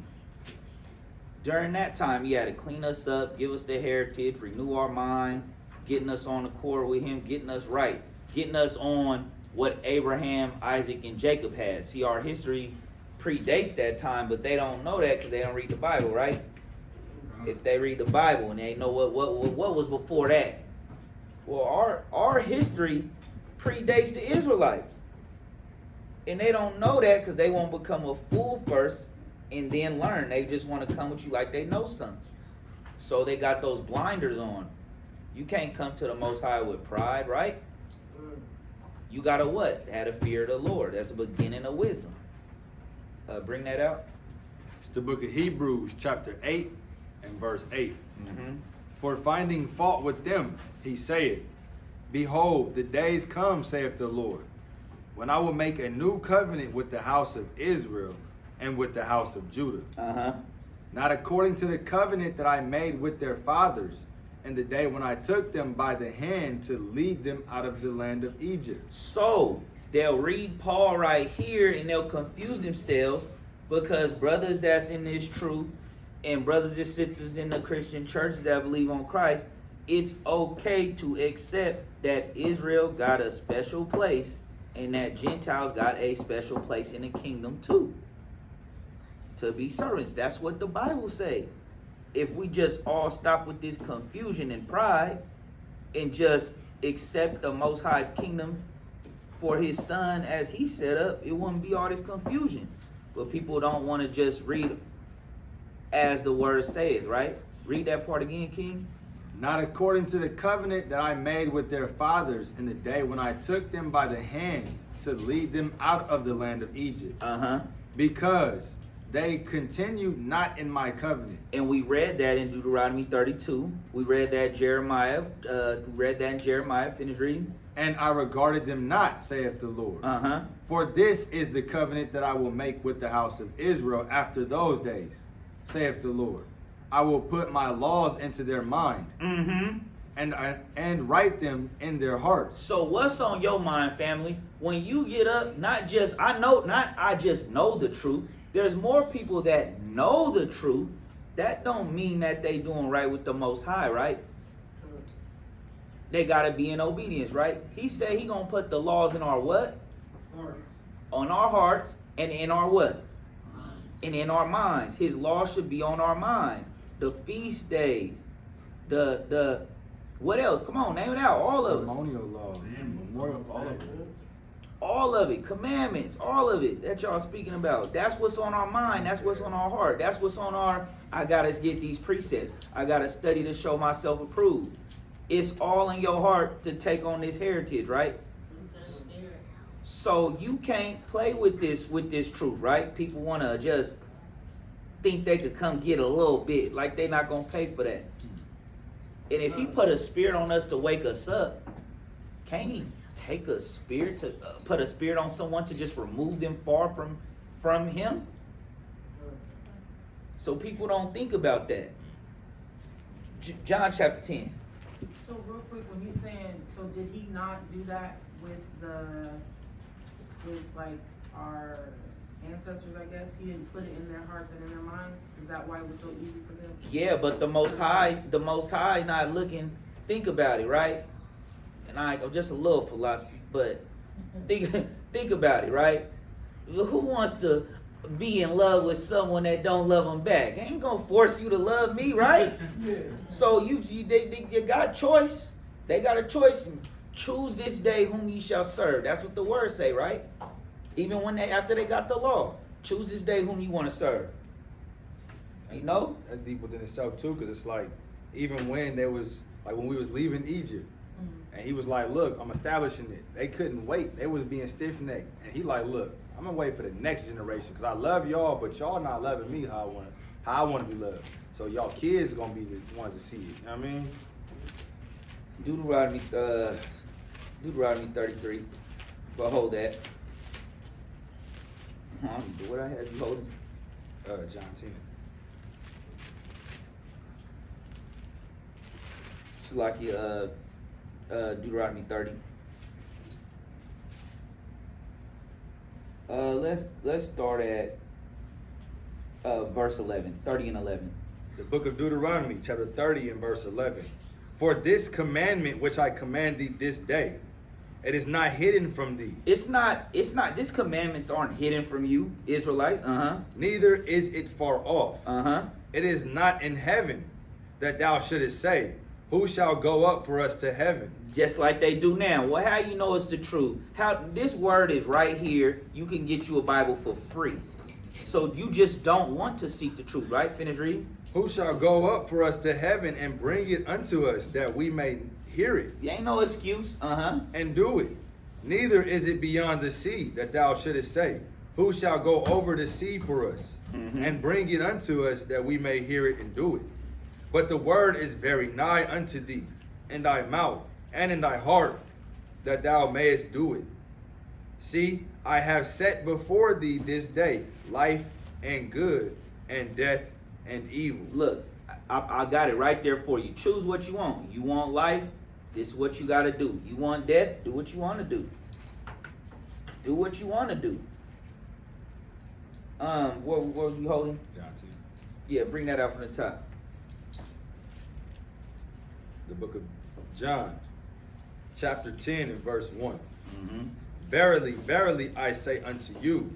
During that time, he had to clean us up, give us the heritage, renew our mind, getting us on accord with him, getting us right, getting us on what Abraham, Isaac, and Jacob had. See, our history predates that time, but they don't know that because they don't read the Bible, right? If they read the Bible and they know what was before that. Well, our history predates the Israelites. And they don't know that because they won't become a fool first and then learn. They just want to come with you like they know something. So they got those blinders on. You can't come to the Most High with pride, right? You gotta what? Have a fear of the Lord. That's the beginning of wisdom. Bring that out. It's the book of Hebrews, chapter 8 and verse 8. Mm-hmm. For finding fault with them, he saith, Behold, the days come, saith the Lord, when I will make a new covenant with the house of Israel and with the house of Judah. Uh-huh. Not according to the covenant that I made with their fathers in the day when I took them by the hand to lead them out of the land of Egypt. So they'll read Paul right here and they'll confuse themselves because brothers that's in this truth and brothers and sisters in the Christian churches that believe on Christ, it's okay to accept that Israel got a special place and that Gentiles got a special place in the kingdom too. To be servants. That's what the Bible say. If we just all stop with this confusion and pride and just accept the Most High's kingdom for his son as he set up, it wouldn't be all this confusion. But people don't want to just read as the word saith, right? Read that part again, King. Not according to the covenant that I made with their fathers in the day when I took them by the hand to lead them out of the land of Egypt. Uh-huh. Because they continued not in my covenant. And we read that in Deuteronomy 32. We read that Jeremiah. Finish reading. And I regarded them not, saith the Lord. Uh-huh. For this is the covenant that I will make with the house of Israel after those days, saith the Lord. I will put my laws into their mind, Mm-hmm. and write them in their hearts. So what's on your mind, family? When you get up, not I just know the truth. There's more people that know the truth. That don't mean that they doing right with the Most High, right? They gotta be in obedience, right? He said he gonna put the laws in our what? Hearts. On our hearts and in our what? And in our minds. His law should be on our mind. The feast days, the what else? Come on, name it out. All of it. Ceremonial law, memorial, all of it. All of it, commandments, all of it that y'all speaking about. That's what's on our mind. That's what's on our heart. That's what's on our, I gotta get these precepts. I gotta study to show myself approved. It's all in your heart to take on this heritage, right? So you can't play with this truth, right? People wanna just think they could come get a little bit, like they not gonna pay for that. And if he put a spirit on us to wake us up, can't he take a spirit to put a spirit on someone to just remove them far from him? So people don't think about that. John chapter 10. So real quick, when you saying, so did he not do that with like our ancestors, I guess? He didn't put it in their hearts and in their minds? Is that why it was so easy for them? Yeah, but the Most High not looking, think about it, right? And I'm just a little philosophy, but think about it, right? Who wants to be in love with someone that don't love them back? I ain't gonna force you to love me, right? Yeah. So they got a choice. They got a choice. Choose this day whom ye shall serve. That's what the words say, right? Even when after they got the law, choose this day whom you want to serve. You know? That's deep within itself too, because it's like, even when there was, like when we was leaving Egypt, and he was like, look, I'm establishing it. They couldn't wait. They was being stiff-necked. And he like, look, I'm going to wait for the next generation because I love y'all, but y'all not loving me how I want to be loved. So y'all kids going to be the ones to see it. You know what I mean? Deuteronomy 33. But hold that. What I had you holding? John 10. It's like Deuteronomy 30. Let's start at verse 11. 30 and 11. The book of Deuteronomy, chapter 30 and verse 11. For this commandment which I command thee this day, it is not hidden from thee. It's not, these commandments aren't hidden from you, Israelite. Neither is it far off. It is not in heaven, that thou shouldest say, who shall go up for us to heaven? Just like they do now. Well, how you know it's the truth? How this word is right here. You can get you a Bible for free. So you just don't want to seek the truth, right? Finish reading. Who shall go up for us to heaven and bring it unto us that we may hear it? You ain't no excuse. And do it. Neither is it beyond the sea that thou shouldest say, who shall go over the sea for us? and bring it unto us that we may hear it and do it. But the word is very nigh unto thee, in thy mouth and in thy heart, that thou mayest do it. See, I have set before thee this day life and good, and death and evil. Look, I got it right there for you. Choose what you want. You want life? This is what you got to do. You want death? Do what you want to do. Do what you want to do. What was you holding? John 10. Yeah, bring that out from the top. The book of John, chapter 10 and verse 1. Mm-hmm. Verily, verily, I say unto you,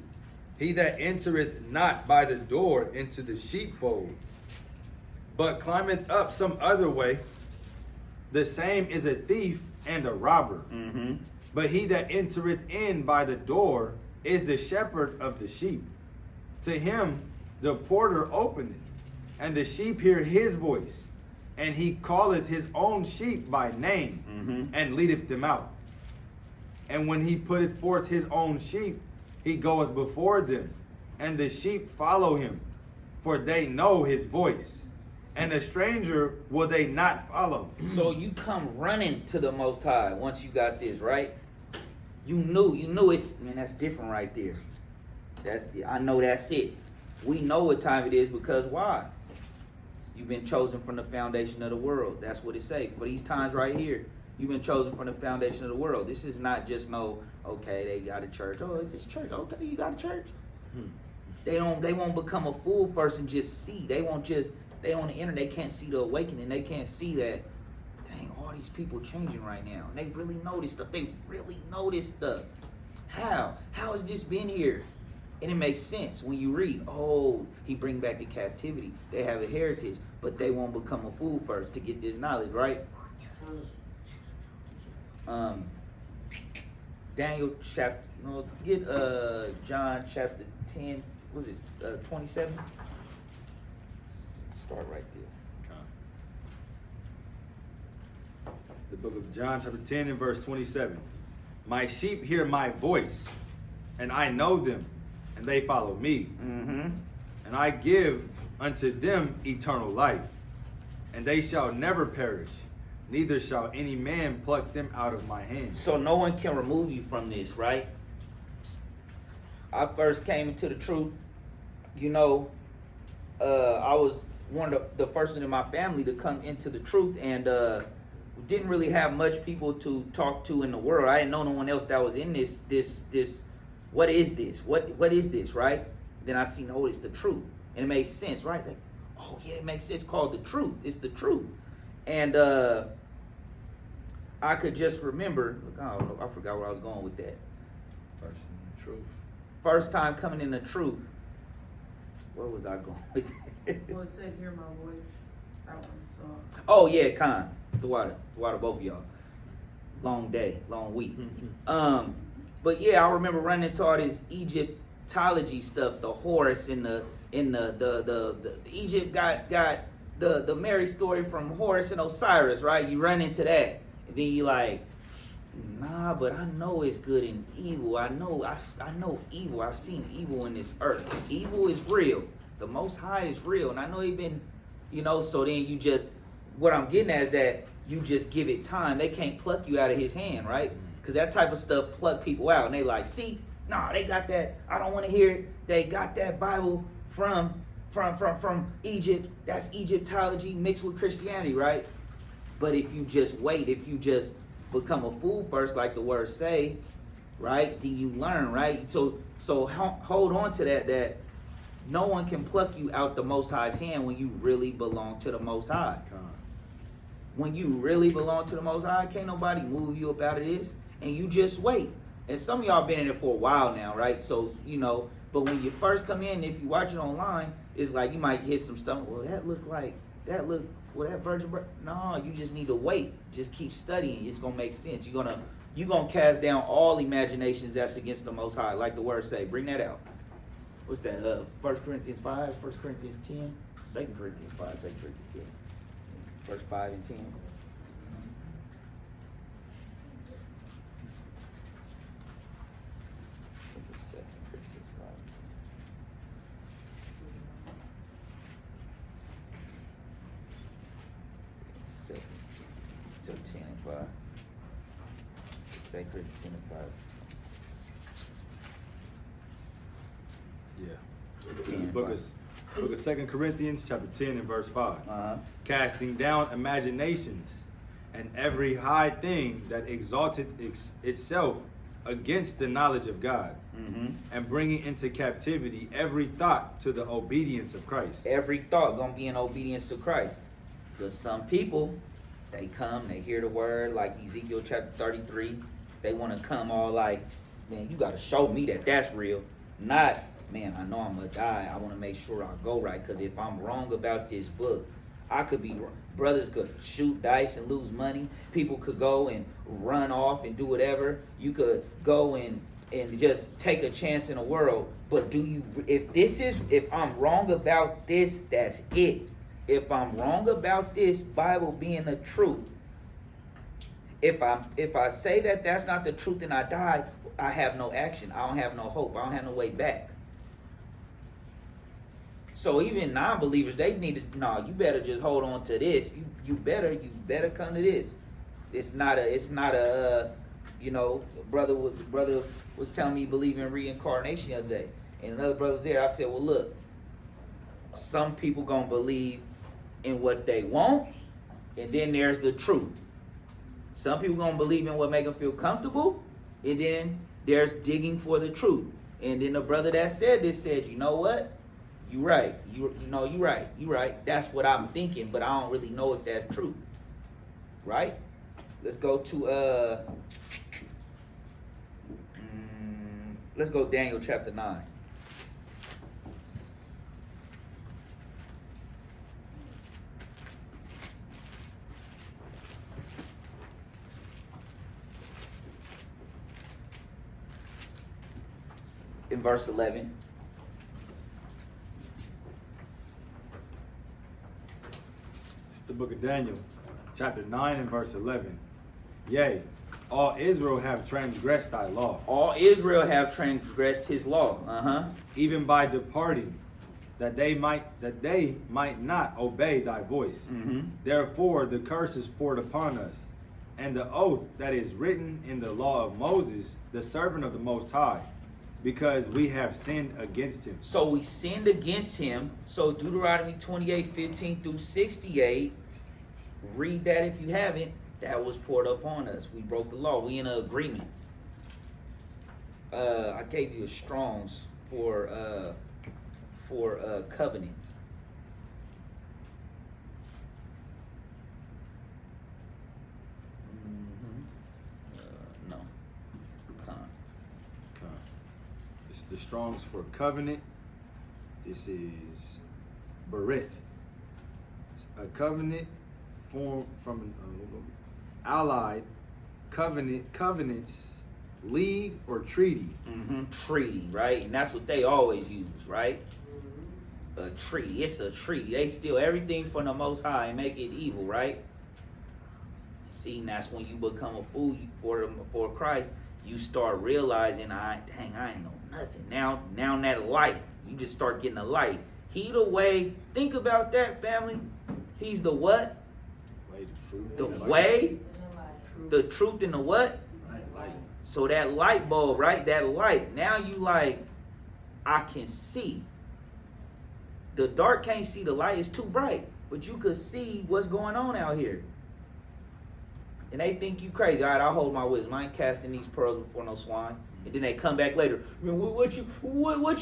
he that entereth not by the door into the sheepfold, but climbeth up some other way, the same is a thief and a robber. Mm-hmm. But he that entereth in by the door is the shepherd of the sheep. To him the porter openeth, and the sheep hear his voice, and he calleth his own sheep by name, and leadeth them out. And when he putteth forth his own sheep, he goeth before them, and the sheep follow him, for they know his voice. And a stranger will they not follow. So you come running to the Most High once you got this, right? You knew it's, man, that's different right there. I know that's it. We know what time it is because why? You've been chosen from the foundation of the world. That's what it say. For these times right here, you've been chosen from the foundation of the world. This is not just okay, they got a church. Oh, it's just church. Okay, you got a church. They won't become a fool first and just see. They on the internet, they can't see the awakening. They can't see that, dang, all these people changing right now. And they really know this stuff. They really know this stuff. How? How has this been here? And it makes sense when you read, oh, he bring back the captivity. They have a heritage, but they won't become a fool first to get this knowledge, right? Daniel chapter, get John chapter 10, was it 27? Start right there. The book of John chapter 10 and verse 27. My sheep hear my voice, and I know them, and they follow me. Mm-hmm. And I give unto them eternal life, and they shall never perish, neither shall any man pluck them out of my hand. So no one can remove you from this, right? I first came into the truth, I was one of the first in my family to come into the truth, and didn't really have much people to talk to in the world. I didn't know no one else that was in this. What is this? What is this, right? Then I seen, it's the truth, and it makes sense, right? Like, oh yeah, it makes sense. It's called the truth. It's the truth, and I could just remember. I forgot where I was going with that. Truth. First time coming in the truth. Where was I going with it? Well, it said, hear my voice. That one. So. Oh yeah, Khan. The water, both of y'all. Long day, long week. But yeah, I remember running into all this Egyptology stuff, the Horus and the Egypt got the Mary story from Horus and Osiris, right? You run into that, and then you like, nah, but I know it's good and evil. I know evil. I've seen evil in this earth. Evil is real. The Most High is real, and I know he been, So then you just, what I'm getting at is that you just give it time. They can't pluck you out of his hand, right? Because that type of stuff pluck people out, and they like, see, nah, they got that. I don't want to hear it. They got that Bible from Egypt. That's Egyptology mixed with Christianity, right? But if you just wait, if you just become a fool first, like the words say, right? Then you learn, right? So hold on to that no one can pluck you out the Most High's hand when you really belong to the Most High. When you really belong to the Most High, can't nobody move you up out of this, and you just wait. And some of y'all been in it for a while now, right? So, but when you first come in, if you watch it online, it's like you might hit some stuff. Well, that virgin birth. No, you just need to wait. Just keep studying. It's gonna make sense. You're gonna cast down all imaginations that's against the Most High, like the word say. Bring that out. What's that? 1 Corinthians 5, 1 Corinthians 10, 2 Corinthians 5, 2 Corinthians 10. Verse 5 and 10. 5. 2 Corinthians 10 and 5. Yeah. 10 and Book 5. of 2 Corinthians, chapter 10 and verse 5. Uh-huh. Casting down imaginations and every high thing that exalted itself against the knowledge of God, Mm-hmm. and bringing into captivity every thought to the obedience of Christ. Every thought gonna be in obedience to Christ. Because some people, they come, they hear the word, like Ezekiel chapter 33. They want to come all like, man, you got to show me that that's real. Not, man, I know I'm going to die. I want to make sure I go right. Because if I'm wrong about this book, I could be wrong. Brothers could shoot dice and lose money. People could go and run off and do whatever. You could go and just take a chance in the world. But do you, if I'm wrong about this, that's it. If I'm wrong about this Bible being the truth, if I say that that's not the truth and I die, I have no action. I don't have no hope. I don't have no way back. So even non-believers, they need to, no, you better just hold on to this. You better come to this. It's not a you know, brother was telling me he believed in reincarnation the other day. And another brother was there. I said, well, look, some people gonna believe in what they want, and then there's the truth. Some people gonna believe in what make them feel comfortable, and then there's digging for the truth. And then the brother that said this said, you know what? You right. You right. That's what I'm thinking, but I don't really know if that's true. Right? Let's go to let's go Daniel chapter 9. In verse 11. It's the book of Daniel, chapter 9 and verse 11. Yea, all Israel have transgressed thy law. All Israel have transgressed his law. Even by departing, that they might not obey thy voice. Mm-hmm. Therefore the curse is poured upon us, and the oath that is written in the law of Moses, the servant of the Most High, because we have sinned against him. So we sinned against him. So Deuteronomy 28:15 through 68, read that if you haven't. That was poured upon us. We broke the law. We in an agreement. I gave you a Strong's for covenant. No. It's the Strong's for covenant. This is Berith. A covenant formed from allied covenants, league, or treaty. Treaty, right? And that's what they always use, right? A treaty. It's a treaty. They steal everything from the Most High and make it evil, right? See, and that's when you become a fool for Christ. You start realizing, I ain't know nothing. Now that light, you just start getting a light. He the way. Think about that, family. He's the what? The way, the truth, and the what? Light. So that light bulb, right? That light. Now you like, I can see. The dark can't see the light. It's too bright. But you could see what's going on out here. And they think you crazy. All right, I'll hold my wisdom. I ain't casting these pearls before no swine. And then they come back later. What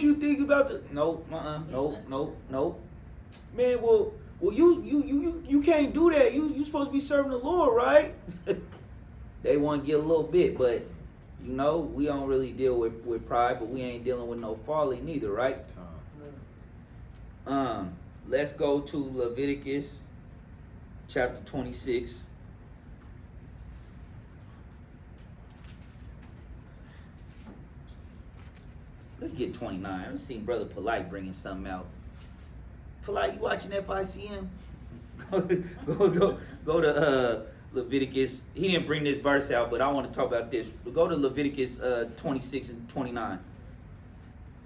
you think about the? No, no. Man, well, you can't do that. You supposed to be serving the Lord, right? They want to get a little bit, but you know, we don't really deal with pride, but we ain't dealing with no folly neither, right? Let's go to Leviticus chapter 26. Let's get 29. I've seen Brother Polite bringing something out. Polite, you watching FICM? go to Leviticus. He didn't bring this verse out, but I want to talk about this. Go to Leviticus 26 and 29.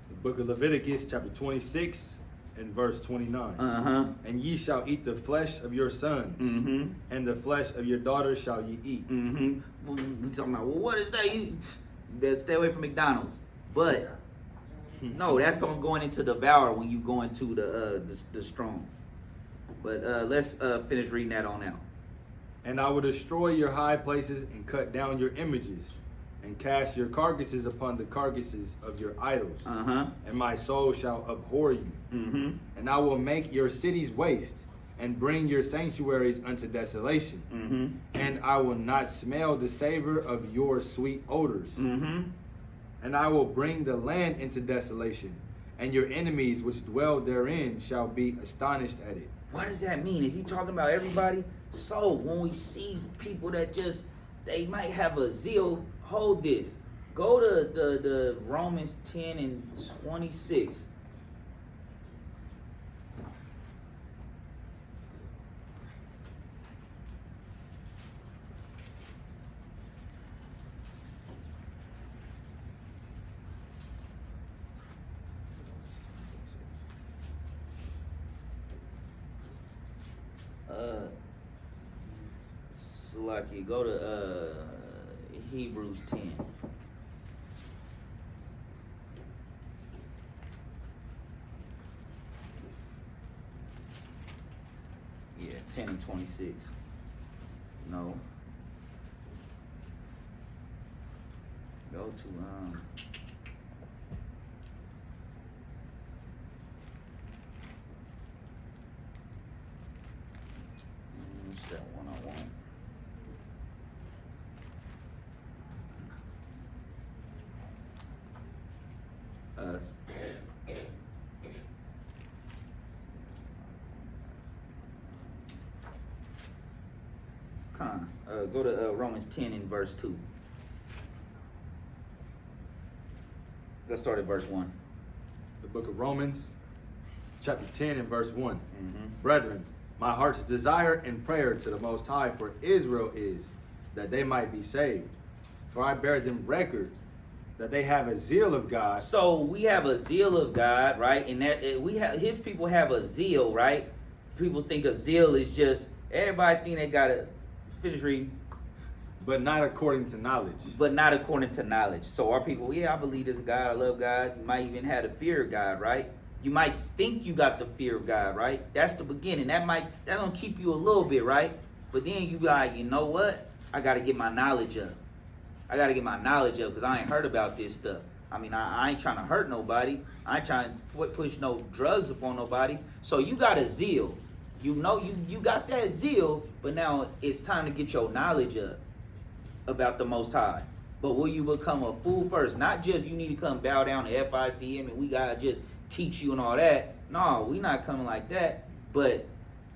The book of Leviticus, chapter 26 in verse 29. Uh-huh. And ye shall eat the flesh of your sons, Mm-hmm. and the flesh of your daughters shall ye eat. Mm-hmm. We talking about, well, what is that? Stay away from McDonald's. But no, that's going into devour when you go into the strong. But let's finish reading that on out. And I will destroy your high places and cut down your images, and cast your carcasses upon the carcasses of your idols. Uh-huh. And my soul shall abhor you. Mm-hmm. And I will make your cities waste, and bring your sanctuaries unto desolation. Mm-hmm. And I will not smell the savor of your sweet odors. Mm-hmm. And I will bring the land into desolation, and your enemies which dwell therein shall be astonished at it. What does that mean? Is he talking about everybody? So when we see people that just, they might have a zeal, hold this. Go to the Romans 10 and 26. Salaki, go to Hebrews 10. Yeah, 10 and 26. No. Go to what's that one I want? Go to Romans 10 and verse 2. Let's start at verse 1. The book of Romans, chapter 10 and verse 1. Mm-hmm. Brethren, my heart's desire and prayer to the Most High for Israel is that they might be saved. For I bear them record that they have a zeal of God. So we have a zeal of God, right? And that we have his people have a zeal, right? People think a zeal is just everybody think they gotta finish reading, But not according to knowledge. but not according to knowledge. So our people, yeah, I believe there's a God, I love God. You might even have the fear of God, right? You might think you got the fear of God, right? That's the beginning. That gonna keep you a little bit, right? But then you be like, you know what? I gotta get my knowledge up. I gotta get my knowledge up because I ain't heard about this stuff. I mean, I ain't trying to hurt nobody. I ain't trying to push no drugs upon nobody. So you got a zeal. You know, you got that zeal, but now it's time to get your knowledge up about the Most High. But will you become a fool first? Not just you need to come bow down to FICM and we gotta just teach you and all that. No, we not coming like that. But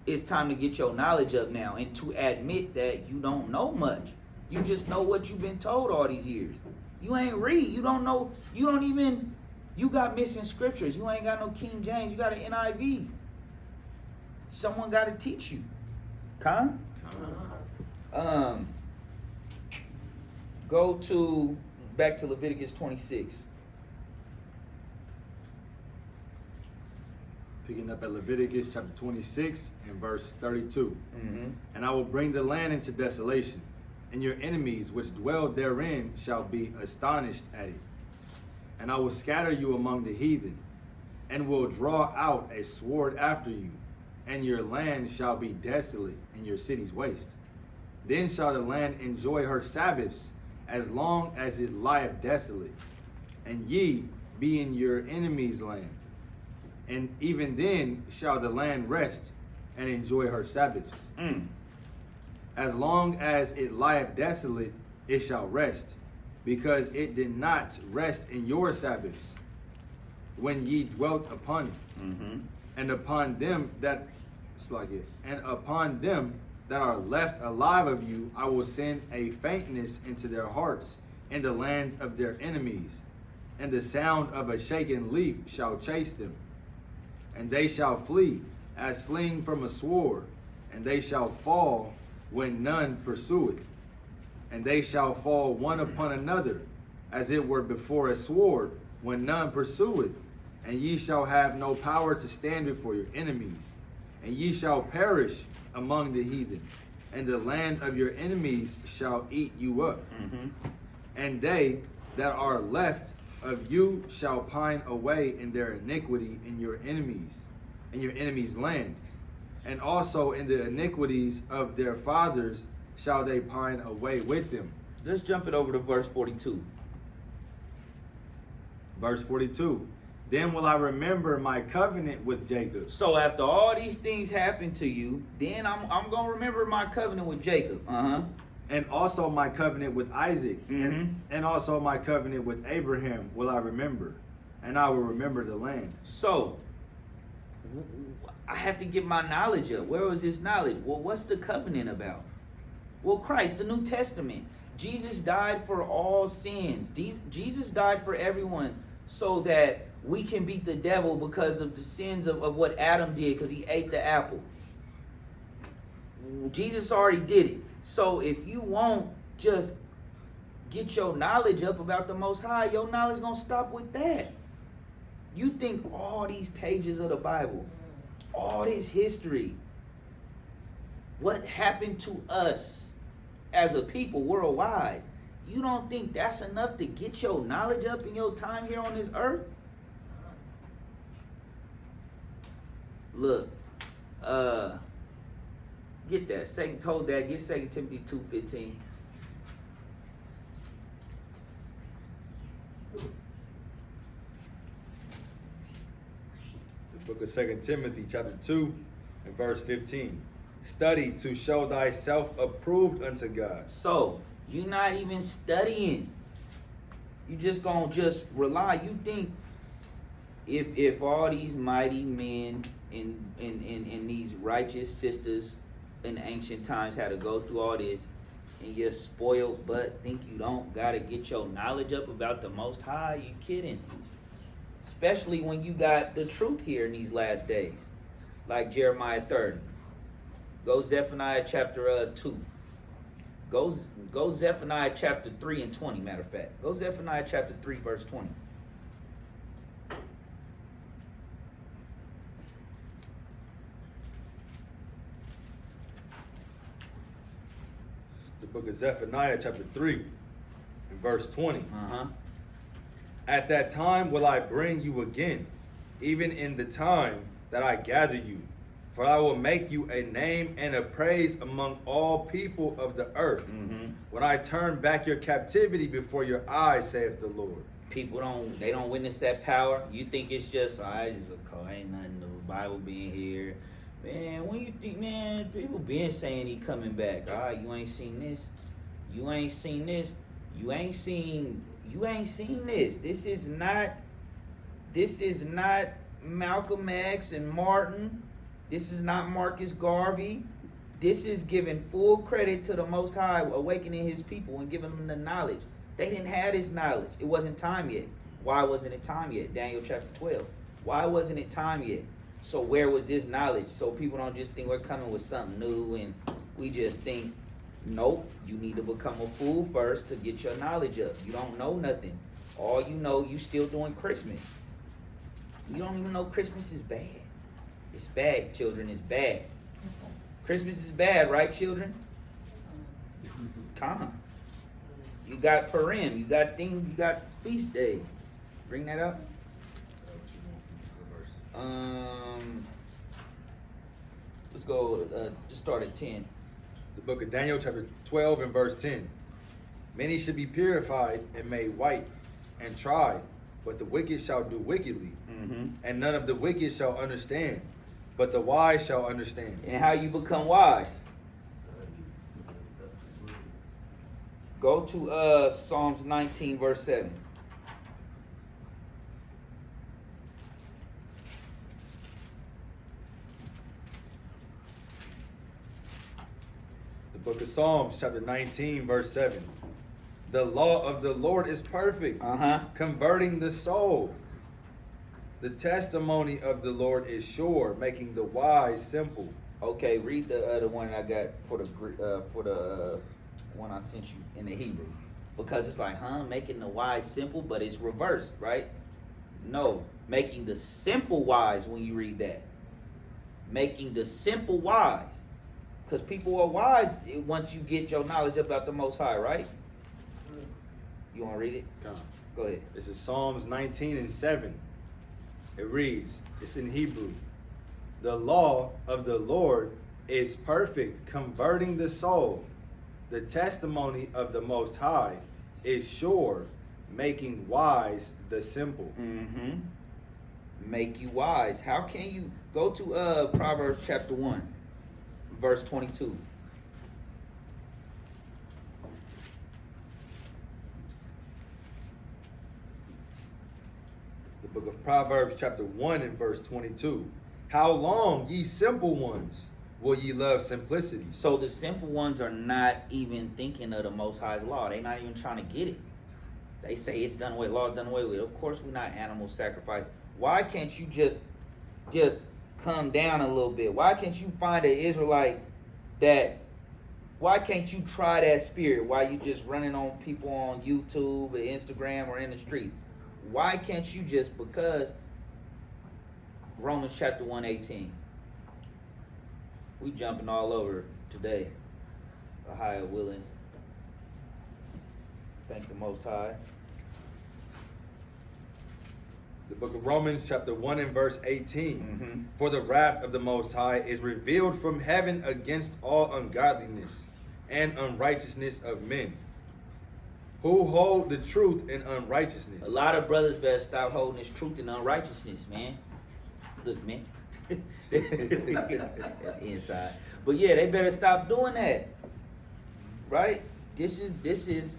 it's time to get your knowledge up now and to admit that you don't know much. You just know what you've been told all these years. You ain't read. You don't know. You don't even. You got missing scriptures. You ain't got no King James. You got an NIV. Someone got to teach you. Go to back to Leviticus 26. Picking up at Leviticus chapter 26 and verse 32. Mm-hmm. And I will bring the land into desolation, and your enemies which dwell therein shall be astonished at it. And I will scatter you among the heathen, and will draw out a sword after you, and your land shall be desolate, and your cities waste. Then shall the land enjoy her Sabbaths, as long as it lieth desolate, and ye be in your enemies' land. And even then shall the land rest, and enjoy her Sabbaths. As long as it lieth desolate, it shall rest, because it did not rest in your Sabbaths, when ye dwelt upon it. Mm-hmm. And upon them that are left alive of you, I will send a faintness into their hearts in the lands of their enemies, and the sound of a shaken leaf shall chase them. And they shall flee as fleeing from a sword, and they shall fall when none pursue it. And they shall fall one upon another, as it were before a sword, when none pursue it. and ye shall have no power to stand before your enemies, and ye shall perish among the heathen, and the land of your enemies shall eat you up. And they that are left of you shall pine away in their iniquity in your enemies' land, and also in the iniquities of their fathers shall they pine away with them. Let's jump it over to verse 42. Verse 42. Then will I remember my covenant with Jacob. So after all these things happen to you, then I'm gonna remember my covenant with Jacob. And also my covenant with Isaac, Mhm. and also my covenant with Abraham will I remember, and I will remember the land. So I have to get my knowledge up. Where was this knowledge? Well, what's the covenant about? Well, Christ, the New Testament. Jesus died for all sins. Jesus died for everyone so that we can beat the devil because of the sins of what Adam did, because he ate the apple. Jesus already did it. So if you won't just get your knowledge up about the Most High, your knowledge gonna stop with that. You think all these pages of the Bible, all this history, what happened to us as a people worldwide, you don't think that's enough to get your knowledge up in your time here on this earth? Look, get that. Satan told that. Get 2 Timothy 2:15. The book of 2 Timothy chapter 2 and verse 15. Study to show thyself approved unto God. So you not even studying. You just gonna just rely. You think if all these mighty men and these righteous sisters in ancient times had to go through all this, and you're spoiled but think you don't gotta get your knowledge up about the Most High, you kidding? Especially when you got the truth here in these last days, like Jeremiah 30. Go Zephaniah chapter 2. Go Zephaniah chapter 3 and 20, matter of fact. Go Zephaniah chapter 3, verse 20. The book of Zephaniah chapter 3 and verse 20. At that time will I bring you again, even in the time that I gather you. For I will make you a name and a praise among all people of the earth. When I turn back your captivity before your eyes, saith the Lord. People don't witness that power. You think it's just, it's just a call, ain't nothing new. Bible being here. Man, when you think, man, people been saying he coming back. You ain't seen this. You ain't seen this. You ain't seen this. This is not Malcolm X and Martin. This is not Marcus Garvey. This is giving full credit to the Most High, awakening his people and giving them the knowledge. They didn't have this knowledge. It wasn't time yet. Why wasn't it time yet? Daniel chapter 12. Why wasn't it time yet? So where was this knowledge? So people don't just think we're coming with something new and we just think, nope, you need to become a fool first to get your knowledge up. You don't know nothing. All you know, you still doing Christmas. You don't even know Christmas is bad. It's bad, children. It's bad. Christmas is bad, right, children? Come on. You got Purim. You got things. You got feast days. Bring that up. Let's go. Just start at 10. The book of Daniel chapter 12 and verse 10. Many should be purified and made white and tried, but the wicked shall do wickedly. And none of the wicked shall understand, but the wise shall understand. And how you become wise? Go to Psalms 19, verse 7. The book of Psalms chapter 19 verse 7. The law of the Lord is perfect, converting the soul. The testimony of the Lord is sure, making the wise simple. Okay, read the one I got for the one I sent you in the Hebrew, because it's like, making the wise simple, but it's reversed, right? No, making the simple wise when you read that. Making the simple wise. Because people are wise once you get your knowledge about the Most High, right? You want to read it? Come on. Go ahead. This is Psalms 19:7. It reads, it's in Hebrew. The law of the Lord is perfect, converting the soul. The testimony of the Most High is sure, making wise the simple. Mm-hmm. Make you wise. How can you go to Proverbs chapter 1, verse 22? The book of Proverbs chapter 1 and verse 22. How long, ye simple ones, will ye love simplicity? So the simple ones are not even thinking of the Most High's law. They're not even trying to get it. They say it's done away, law's done away with. Of course, we're not animal sacrifice. Why can't you just come down a little bit? Why can't you find an Israelite why can't you try that spirit while you just running on people on YouTube or Instagram or in the streets? Why can't you just, because Romans chapter 1:18. We jumping all over today. The higher willing. Thank the Most High. The book of Romans chapter 1 and verse 18. Mm-hmm. For the wrath of the Most High is revealed from heaven against all ungodliness and unrighteousness of men, who hold the truth in unrighteousness. A lot of brothers better stop holding this truth in unrighteousness, man. Look, man. That's inside. But yeah, they better stop doing that. Right? This is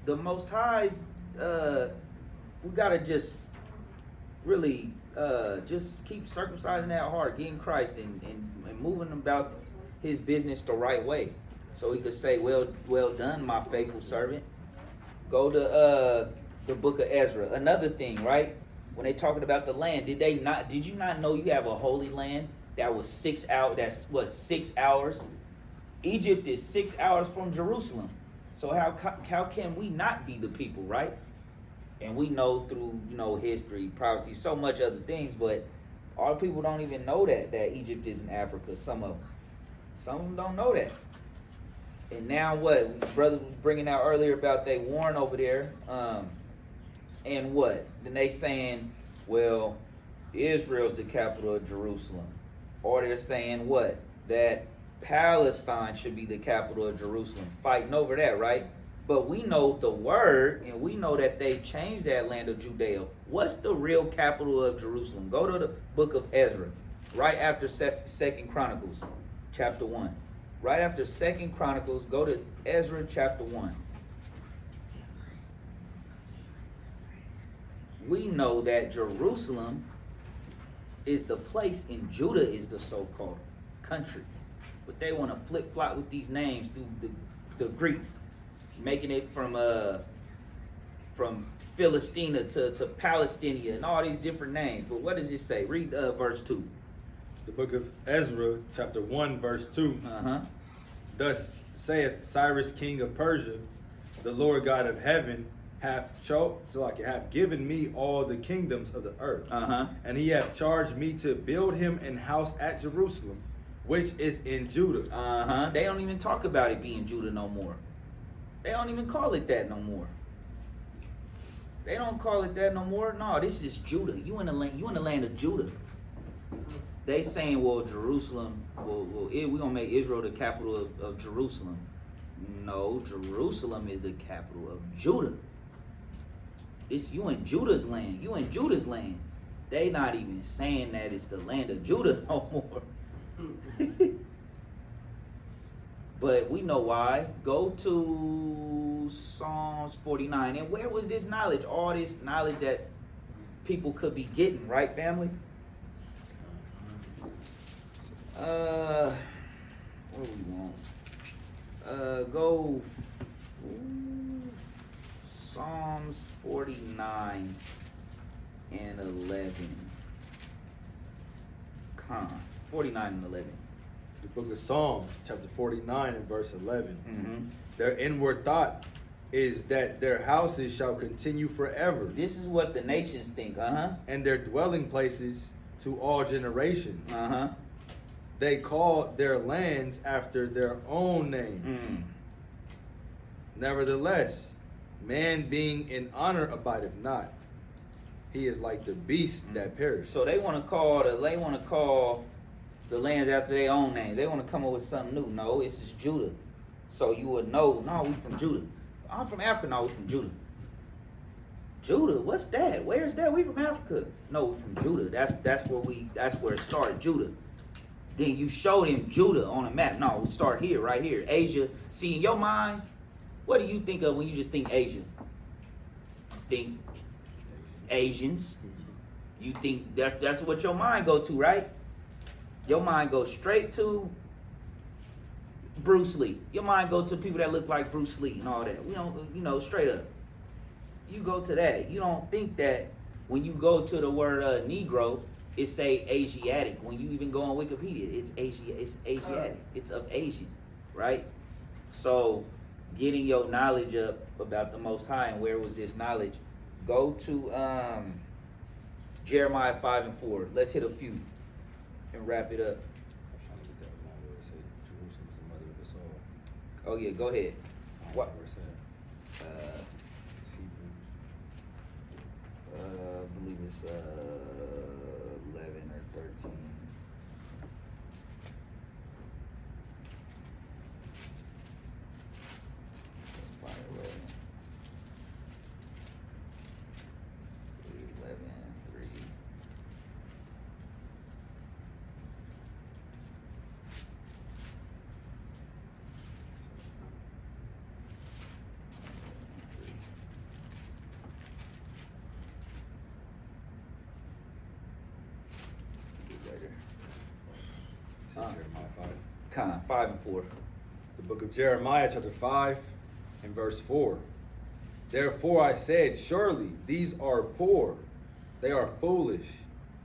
the Most High's. We gotta just really just keep circumcising that heart, getting Christ and moving about his business the right way. So he could say, well done, my faithful servant. Go to the book of Ezra. Another thing, right? When they talking about the land, did you not know you have a holy land that was 6 hours? That's what, 6 hours? Egypt is 6 hours from Jerusalem. So how can we not be the people, right? And we know through history, prophecy, so much other things, but all people don't even know that Egypt is in Africa. Some of them don't know that. And now what? Brother was bringing out earlier about they warring over there. And what? Then they saying, well, Israel's the capital of Jerusalem. Or they're saying what? That Palestine should be the capital of Jerusalem. Fighting over that, right? But we know the word, and we know that they changed that land of Judea. What's the real capital of Jerusalem? Go to the book of Ezra, right after 2nd Chronicles, chapter 1. Right after 2nd Chronicles, go to Ezra chapter 1. We know that Jerusalem is the place in Judah is the so-called country. But they want to flip-flop with these names through the Greeks, making it from Philistina to Palestinia and all these different names. But what does it say? Read verse 2. The book of Ezra, chapter 1, verse 2. Uh-huh. Thus saith Cyrus, king of Persia, the Lord God of heaven hath given me all the kingdoms of the earth. Uh-huh. And he hath charged me to build him an house at Jerusalem, which is in Judah. Uh-huh. They don't even talk about it being Judah no more. They don't even call it that no more. They don't call it that no more. No, this is Judah. You in the land of Judah. They saying, well, Jerusalem, we're gonna make Israel the capital of Jerusalem. No, Jerusalem is the capital of Judah. You in Judah's land. You in Judah's land. They not even saying that it's the land of Judah no more. But we know why. Go to Psalms 49. And where was this knowledge? All this knowledge that people could be getting, right, family? What do we want? Go Psalms 49 and 11. 49 and 11. The book of Psalms, chapter 49 and verse 11. Mm-hmm. Their inward thought is that their houses shall continue forever, This is what the nations think. and their dwelling places to all generations. Uh-huh. They call their lands after their own names. Nevertheless, man being in honor abideth not. He is like the beasts that perish. So they want to call the lands after their own names. They want to come up with something new. No, it's just Judah. So you would know, no, we from Judah. I'm from Africa. No, we from Judah. Judah, what's that? Where's that? We from Africa. No, we from Judah. That's where it started, Judah. Then you showed him Judah on a map. No, we start here, right here. Asia. See, in your mind, what do you think of when you just think Asia? Think Asians. You think that's what your mind go to, right? Your mind goes straight to Bruce Lee. Your mind go to people that look like Bruce Lee and all that. We don't, straight up. You go to that. You don't think that when you go to the word Negro, it say Asiatic. When you even go on Wikipedia, it's Asiatic. It's of Asian, right? So, getting your knowledge up about the Most High and where was this knowledge, go to Jeremiah 5 and 4. Let's hit a few and wrap it up. I'm trying to look at one where it said Jerusalem is the mother of us all. Oh yeah, go ahead. I don't What? know where it's at. It's Hebrews. I believe it's 11 or 13. Let's find it. 11, 3. Jeremiah 5. Con 5 and 4. The book of Jeremiah, chapter 5, and verse 4. Therefore I said, surely these are poor, they are foolish,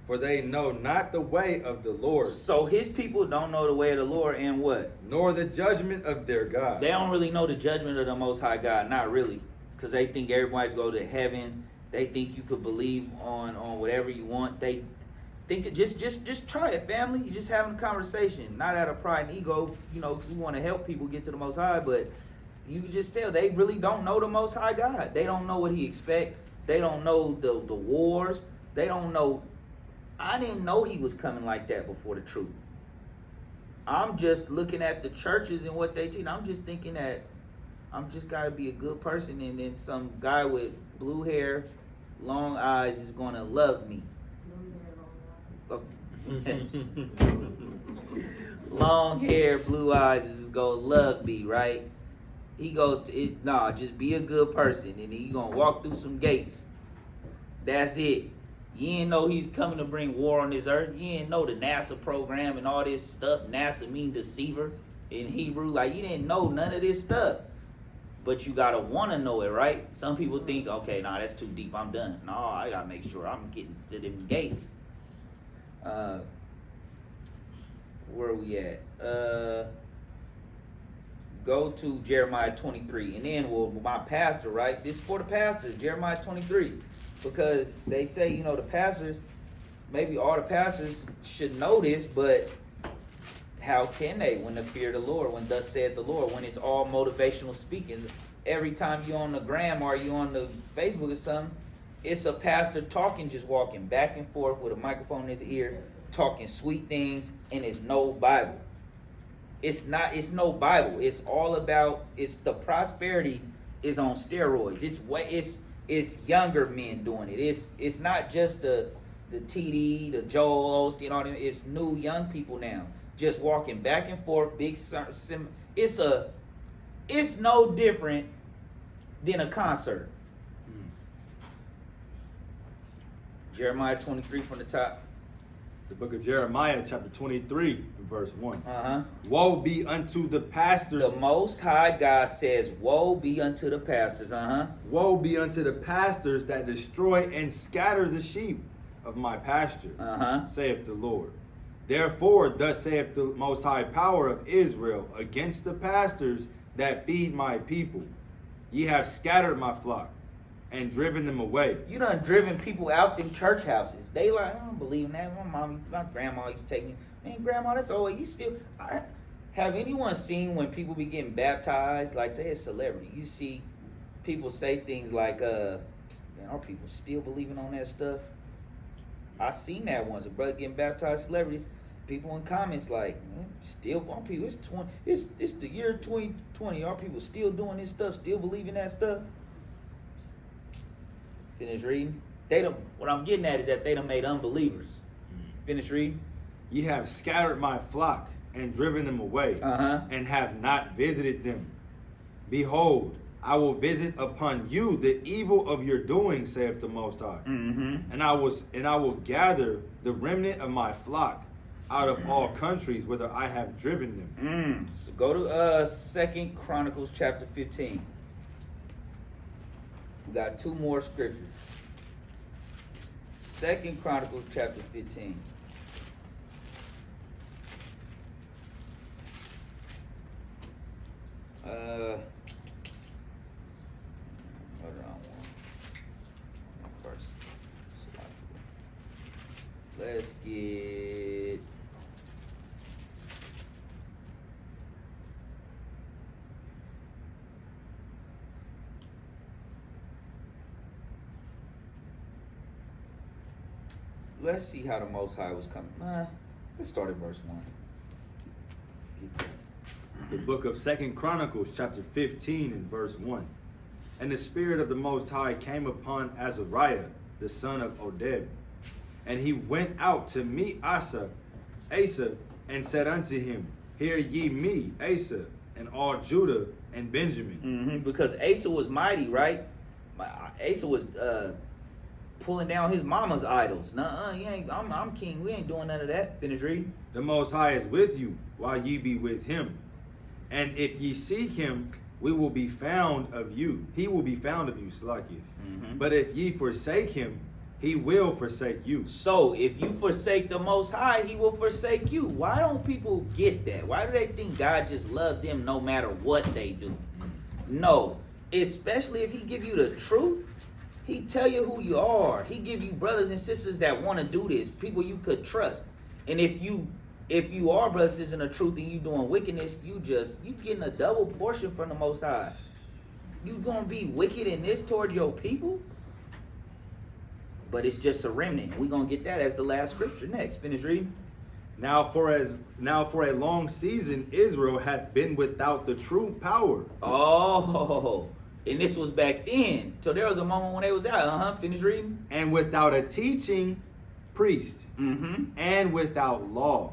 for they know not the way of the Lord, So his people don't know the way of the Lord and what? nor the judgment of their God. They don't really know the judgment of the Most High God. Not really. Because they think everybody's go to heaven. They think you could believe on whatever you want. They think it, just try it, family. You're just having a conversation. Not out of pride and ego, because we want to help people get to the Most High. But you can just tell they really don't know the Most High God. They don't know what he expects. They don't know the wars. They don't know. I didn't know he was coming like that before the truth. I'm just looking at the churches and what they teach. I'm just thinking that I'm just gotta be a good person, and then some guy with blue hair, long eyes is gonna love me. Long hair, blue eyes is gonna love me, right? He just be a good person, and then you gonna walk through some gates. That's it. You didn't know he's coming to bring war on this earth. You didn't know the NASA program and all this stuff. NASA mean deceiver in Hebrew. Like, you didn't know none of this stuff. But you gotta wanna know it, right? Some people think, okay, nah, that's too deep, I'm done. No, I gotta make sure I'm getting to them gates. Where are we at? Go to Jeremiah 23. And then, my pastor, right? This is for the pastors, Jeremiah 23. Because they say, the pastors, maybe all the pastors should know this, but how can they when the fear of the Lord, when thus saith the Lord, when it's all motivational speaking? Every time you on the gram or you on the Facebook or something, it's a pastor talking, just walking back and forth with a microphone in his ear, talking sweet things, and it's no Bible. It's no Bible. It's all about, the prosperity is on steroids. It's younger men doing it. It's not just the TD, the Joel Osteen, it's new young people now. Just walking back and forth, it's no different than a concert. Jeremiah 23 from the top. The book of Jeremiah, chapter 23, verse 1. Uh-huh. Woe be unto the pastors. The Most High God says, woe be unto the pastors. Uh-huh. Woe be unto the pastors that destroy and scatter the sheep of my pasture, Uh-huh. saith the Lord. Therefore, thus saith the Most High Power of Israel against the pastors that feed my people. Ye have scattered my flock and driven them away. You done driven people out them church houses. They like, I don't believe in that. My grandma used to take me. Man, grandma, that's all you still. Have anyone seen when people be getting baptized, like say a celebrity, you see people say things like, man, are people still believing on that stuff? I seen that once, a brother getting baptized, celebrities, people in comments like, man, still on people, it's the year 2020, are people still doing this stuff, still believing that stuff? Finish reading. What I'm getting at is that they done made unbelievers. Finish reading. Ye have scattered my flock and driven them away, and have not visited them. Behold, I will visit upon you the evil of your doing, saith the Most High. And I will gather the remnant of my flock out of all countries whither I have driven them. So go to 2 Chronicles chapter 15. We got two more scriptures. 2 Chronicles chapter 15. Hold on first. Let's get let's see how the Most High was coming. Let's start at verse 1. The book of 2 Chronicles chapter 15 and verse 1. And the Spirit of the Most High came upon Azariah, the son of Oded. And he went out to meet Asa, and said unto him, Hear ye me, Asa, and all Judah and Benjamin. Because Asa was mighty, right? Asa was pulling down his mama's idols. Nuh-uh, you ain't, I'm king. We ain't doing none of that. Finish reading. The Most High is with you, while ye be with him. And if ye seek him, we will be found of you. He will be found of you, Salakia. But if ye forsake him, he will forsake you. So if you forsake the Most High, he will forsake you. Why don't people get that? Why do they think God just loves them no matter what they do? No, especially if he give you the truth. He tell you who you are. He give you brothers and sisters that want to do this, people you could trust. And if you are brothers and sisters in the truth and you doing wickedness, you getting a double portion from the Most High. You gonna be wicked in this toward your people? But it's just a remnant. We're gonna get that as the last scripture next. Finish reading. Now for a long season Israel hath been without the true power. Oh, and this was back then. So there was a moment when they was out. Finish reading. And without a teaching priest. And without law.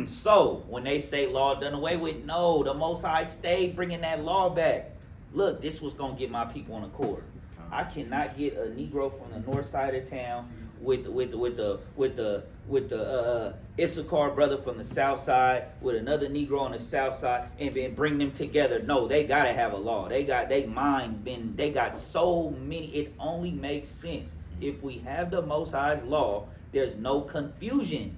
So when they say law done away with, no, the Most High stayed bringing that law back. Look, this was gonna get my people on accord. I cannot get a Negro from the north side of town with the Issachar brother from the south side with another Negro on the south side and then bring them together. No, they gotta have a law. They got so many. It only makes sense if we have the Most High's law. There's no confusion.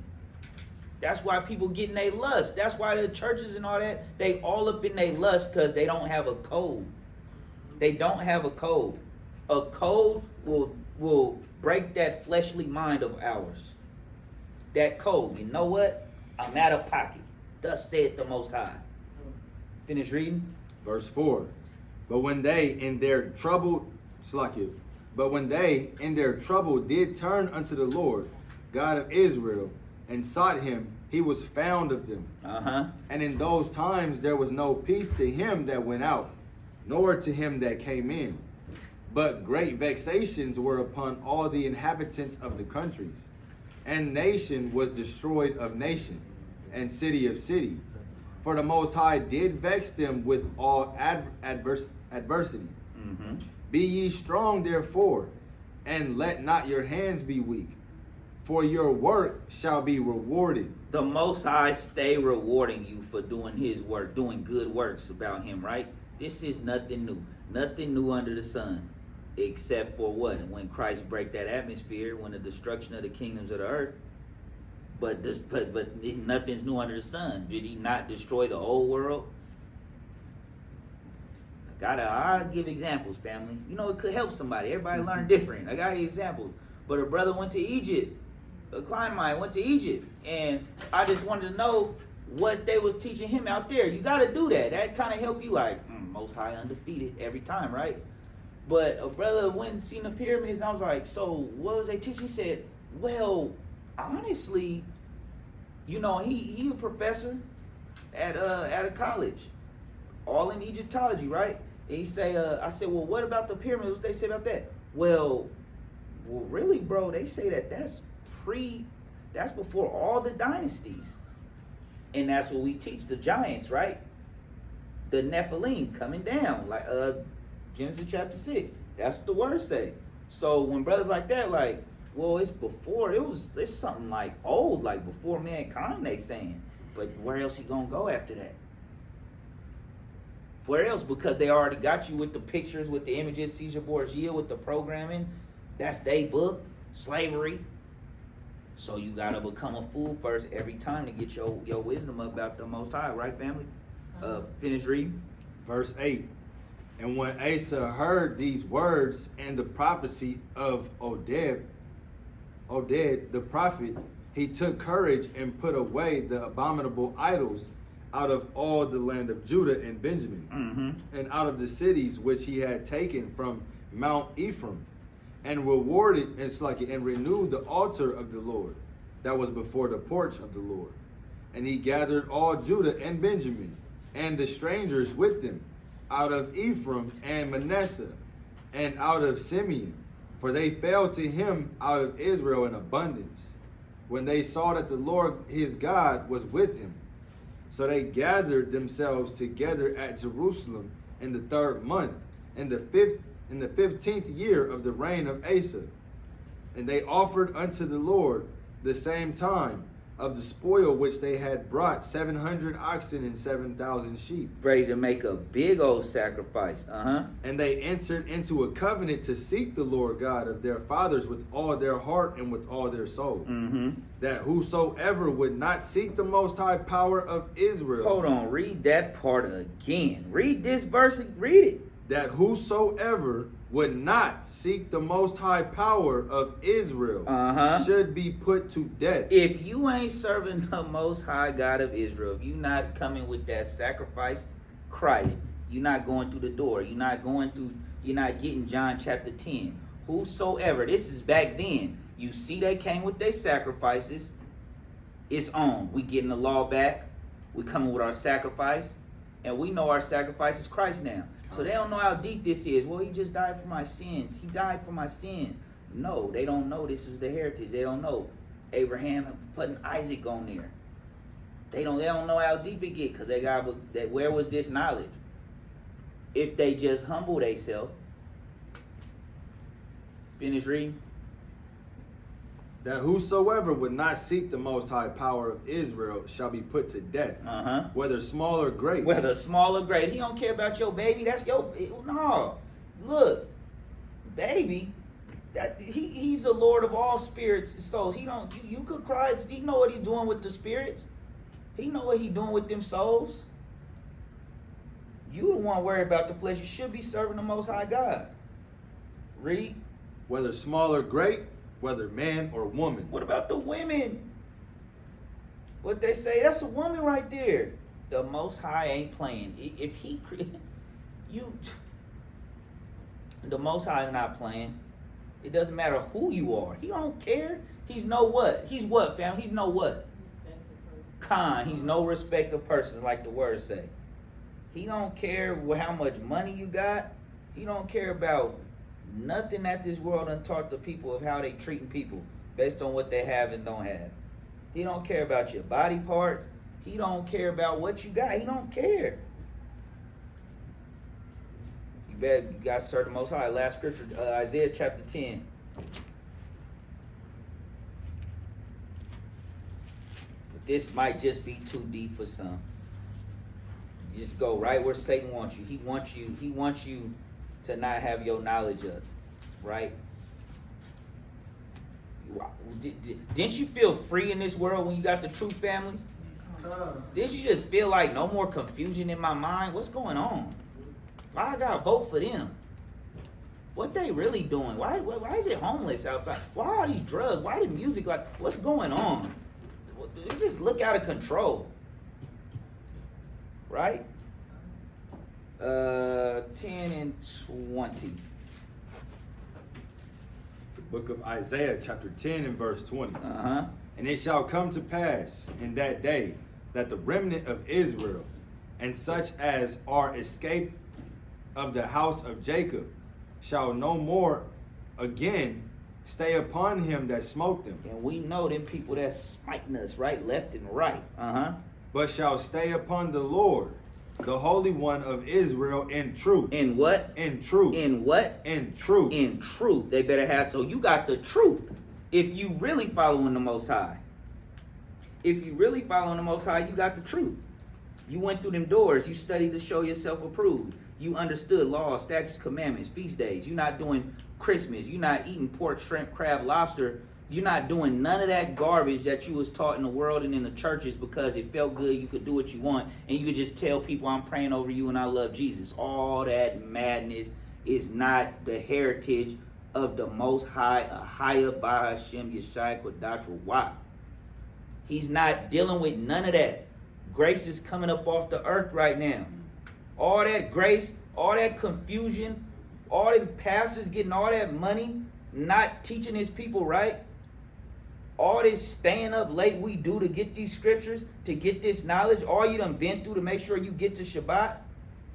That's why people get in their lust. That's why the churches and all that, they all up in their lust because they don't have a code. They don't have a code. A code will break that fleshly mind of ours. That code, you know what? I'm out of pocket. Thus saith the Most High. Finish reading. Verse 4. But when they in their trouble did turn unto the Lord, God of Israel, and sought him, he was found of them. And in those times there was no peace to him that went out, nor to him that came in. But great vexations were upon all the inhabitants of the countries. And nation was destroyed of nation, and city of city. For the Most High did vex them with all adversity. Be ye strong therefore, and let not your hands be weak. For your work shall be rewarded. The Most High stay rewarding you for doing his work, doing good works about him, right? This is nothing new. Nothing new under the sun. Except for what? When Christ break that atmosphere, when the destruction of the kingdoms of the earth. But nothing's new under the sun. Did he not destroy the old world? I I'll give examples, family. You know, it could help somebody. Everybody learn different. I got examples. But a brother went to Egypt. A client of mine went to Egypt. And I just wanted to know what they was teaching him out there. You got to do that. That kind of help you like, Most High undefeated every time, right? But a brother went and seen the pyramids. And I was like, so what was they teaching? He said, well, honestly, you know, he a professor at a college, all in Egyptology, right? And he say, I said, well, what about the pyramids? What they say about that? Well, really, bro, they say that's before all the dynasties, and that's what we teach the giants, right? The Nephilim coming down, like Genesis chapter 6. That's what the words say. So when brothers like that, like, well, it's something like old, like before mankind, they saying. But where else he gonna go after that? Where else? Because they already got you with the pictures, with the images, Caesar Borgia, with the programming. That's they book, slavery. So you gotta become a fool first every time to get your wisdom about the Most High, right, family? Finish reading. Verse 8. And when Asa heard these words and the prophecy of Oded the prophet, he took courage and put away the abominable idols out of all the land of Judah and Benjamin, and out of the cities which he had taken from Mount Ephraim, and rewarded and renewed the altar of the Lord that was before the porch of the Lord. And he gathered all Judah and Benjamin, and the strangers with them, out of Ephraim and Manasseh, and out of Simeon, for they fell to him out of Israel in abundance, when they saw that the Lord his God was with him. So they gathered themselves together at Jerusalem in the 3rd month, in the 15th year of the reign of Asa. And they offered unto the Lord the same time of the spoil which they had brought 700 oxen and 7,000 sheep. Ready to make a big old sacrifice. And they entered into a covenant to seek the Lord God of their fathers with all their heart and with all their soul. That whosoever would not seek the Most High power of Israel. Hold on, read that part again. Read this verse and read it. That whosoever would not seek the Most High power of Israel should be put to death. If you ain't serving the Most High God of Israel, if you not coming with that sacrifice, Christ, you're not going through the door. You're not getting John chapter 10. Whosoever, this is back then. You see they came with their sacrifices. It's on. We getting the law back. We coming with our sacrifice. And we know our sacrifice is Christ now. So they don't know how deep this is. Well, he just died for my sins. He died for my sins. No, they don't know this is the heritage. They don't know Abraham putting Isaac on there. They don't know how deep it get, because they got that. Where was this knowledge? If they just humble themselves. Finish reading. That whosoever would not seek the Most High power of Israel shall be put to death, whether small or great. Whether small or great. He don't care about your baby. That's your... No. Look, baby, that he's the Lord of all spirits and souls. He don't... You could cry. He know what he's doing with the spirits. He know what he's doing with them souls. You the one worried about the flesh. You should be serving the Most High God. Read. Whether small or great, whether man or woman. What about the women? What they say, that's a woman right there. The Most High ain't playing. If he the Most High is not playing. It doesn't matter who you are. He don't care. He's no what? He's what, fam? He's no what? Khan. He's no respect of persons, like the words say. He don't care how much money you got. He don't care about nothing that this world done taught the people of how they treating people based on what they have and don't have. He don't care about your body parts. He don't care about what you got. He don't care. You got to serve the Most High. Last scripture, Isaiah chapter 10. But this might just be too deep for some. You just go right where Satan wants you. He wants you to not have your knowledge of, right? Didn't you feel free in this world when you got the truth, family? Didn't you just feel like no more confusion in my mind? What's going on? Why I gotta vote for them? What they really doing? Why is it homeless outside? Why are these drugs? Why the music like? What's going on? It just look out of control, right? 10 and 20. The book of Isaiah, chapter 10 and verse 20. Uh-huh. And it shall come to pass in that day that the remnant of Israel and such as are escaped of the house of Jacob shall no more again stay upon him that smote them. And we know them people that's smiting us, right? Left and right. Uh-huh. But shall stay upon the Lord, the Holy One of Israel, in truth. In what? In truth. In what? In truth. In truth. They better have, so you got the truth. If you really following the Most High. If you really following the Most High, you got the truth. You went through them doors. You studied to show yourself approved. You understood laws, statutes, commandments, feast days. You're not doing Christmas. You're not eating pork, shrimp, crab, lobster. You're not doing none of that garbage that you was taught in the world and in the churches because it felt good. You could do what you want. And you could just tell people, I'm praying over you and I love Jesus. All that madness is not the heritage of the Most High, Ahaya Bahashem Yeshai Kodash Ruach. He's not dealing with none of that. Grace is coming up off the earth right now. All that grace, all that confusion, all them pastors getting all that money, not teaching his people right. All this staying up late we do to get these scriptures, to get this knowledge, all you done been through to make sure you get to Shabbat,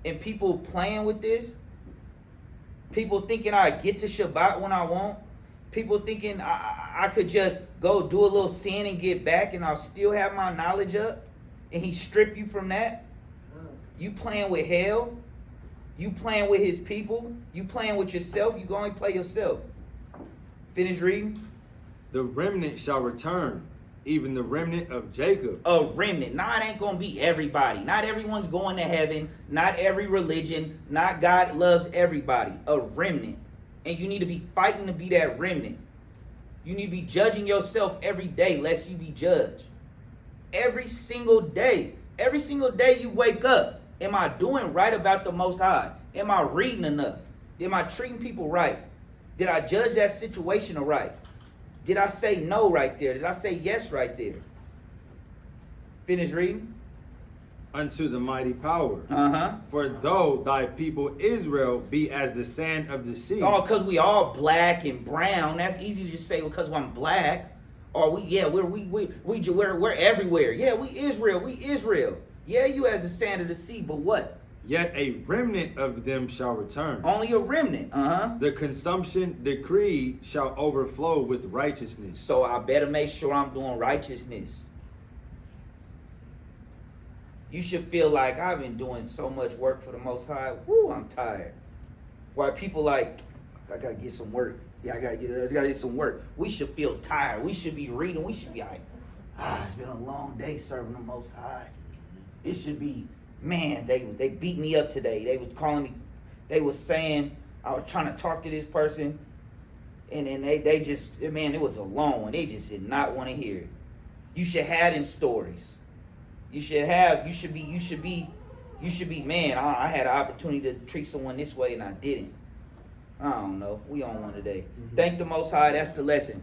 and people playing with this. People thinking I get to Shabbat when I want. People thinking I could just go do a little sin and get back and I'll still have my knowledge up. And he strip you from that. You playing with hell. You playing with his people. You playing with yourself. You going to play yourself. Finish reading. The remnant shall return, even the remnant of Jacob. A remnant. Nah, it ain't going to be everybody. Not everyone's going to heaven. Not every religion. Not God loves everybody. A remnant. And you need to be fighting to be that remnant. You need to be judging yourself every day lest you be judged. Every single day. Every single day you wake up. Am I doing right about the Most High? Am I reading enough? Am I treating people right? Did I judge that situation right? Did I say no right there? Did I say yes right there? Finish reading. Unto the mighty power. Uh-huh. For though thy people Israel be as the sand of the sea. Oh, because we all black and brown. That's easy to just say because I'm black. Or we're everywhere. Yeah, we Israel. Yeah, you as the sand of the sea, but what? Yet a remnant of them shall return. Only a remnant. Uh-huh. The consumption decreed shall overflow with righteousness. So I better make sure I'm doing righteousness. You should feel like I've been doing so much work for the Most High. Woo, I'm tired. Why people like, I gotta get some work. Yeah, I gotta get some work. We should feel tired. We should be reading. We should be like, it's been a long day serving the Most High. It should be, man, they beat me up today. They was calling me, they was saying, I was trying to talk to this person, and then they just, man, it was a long one. They just did not want to hear it. You should have them stories. You should be, man, I had an opportunity to treat someone this way and I didn't. I don't know. We on one today. Thank the Most High. That's the lesson.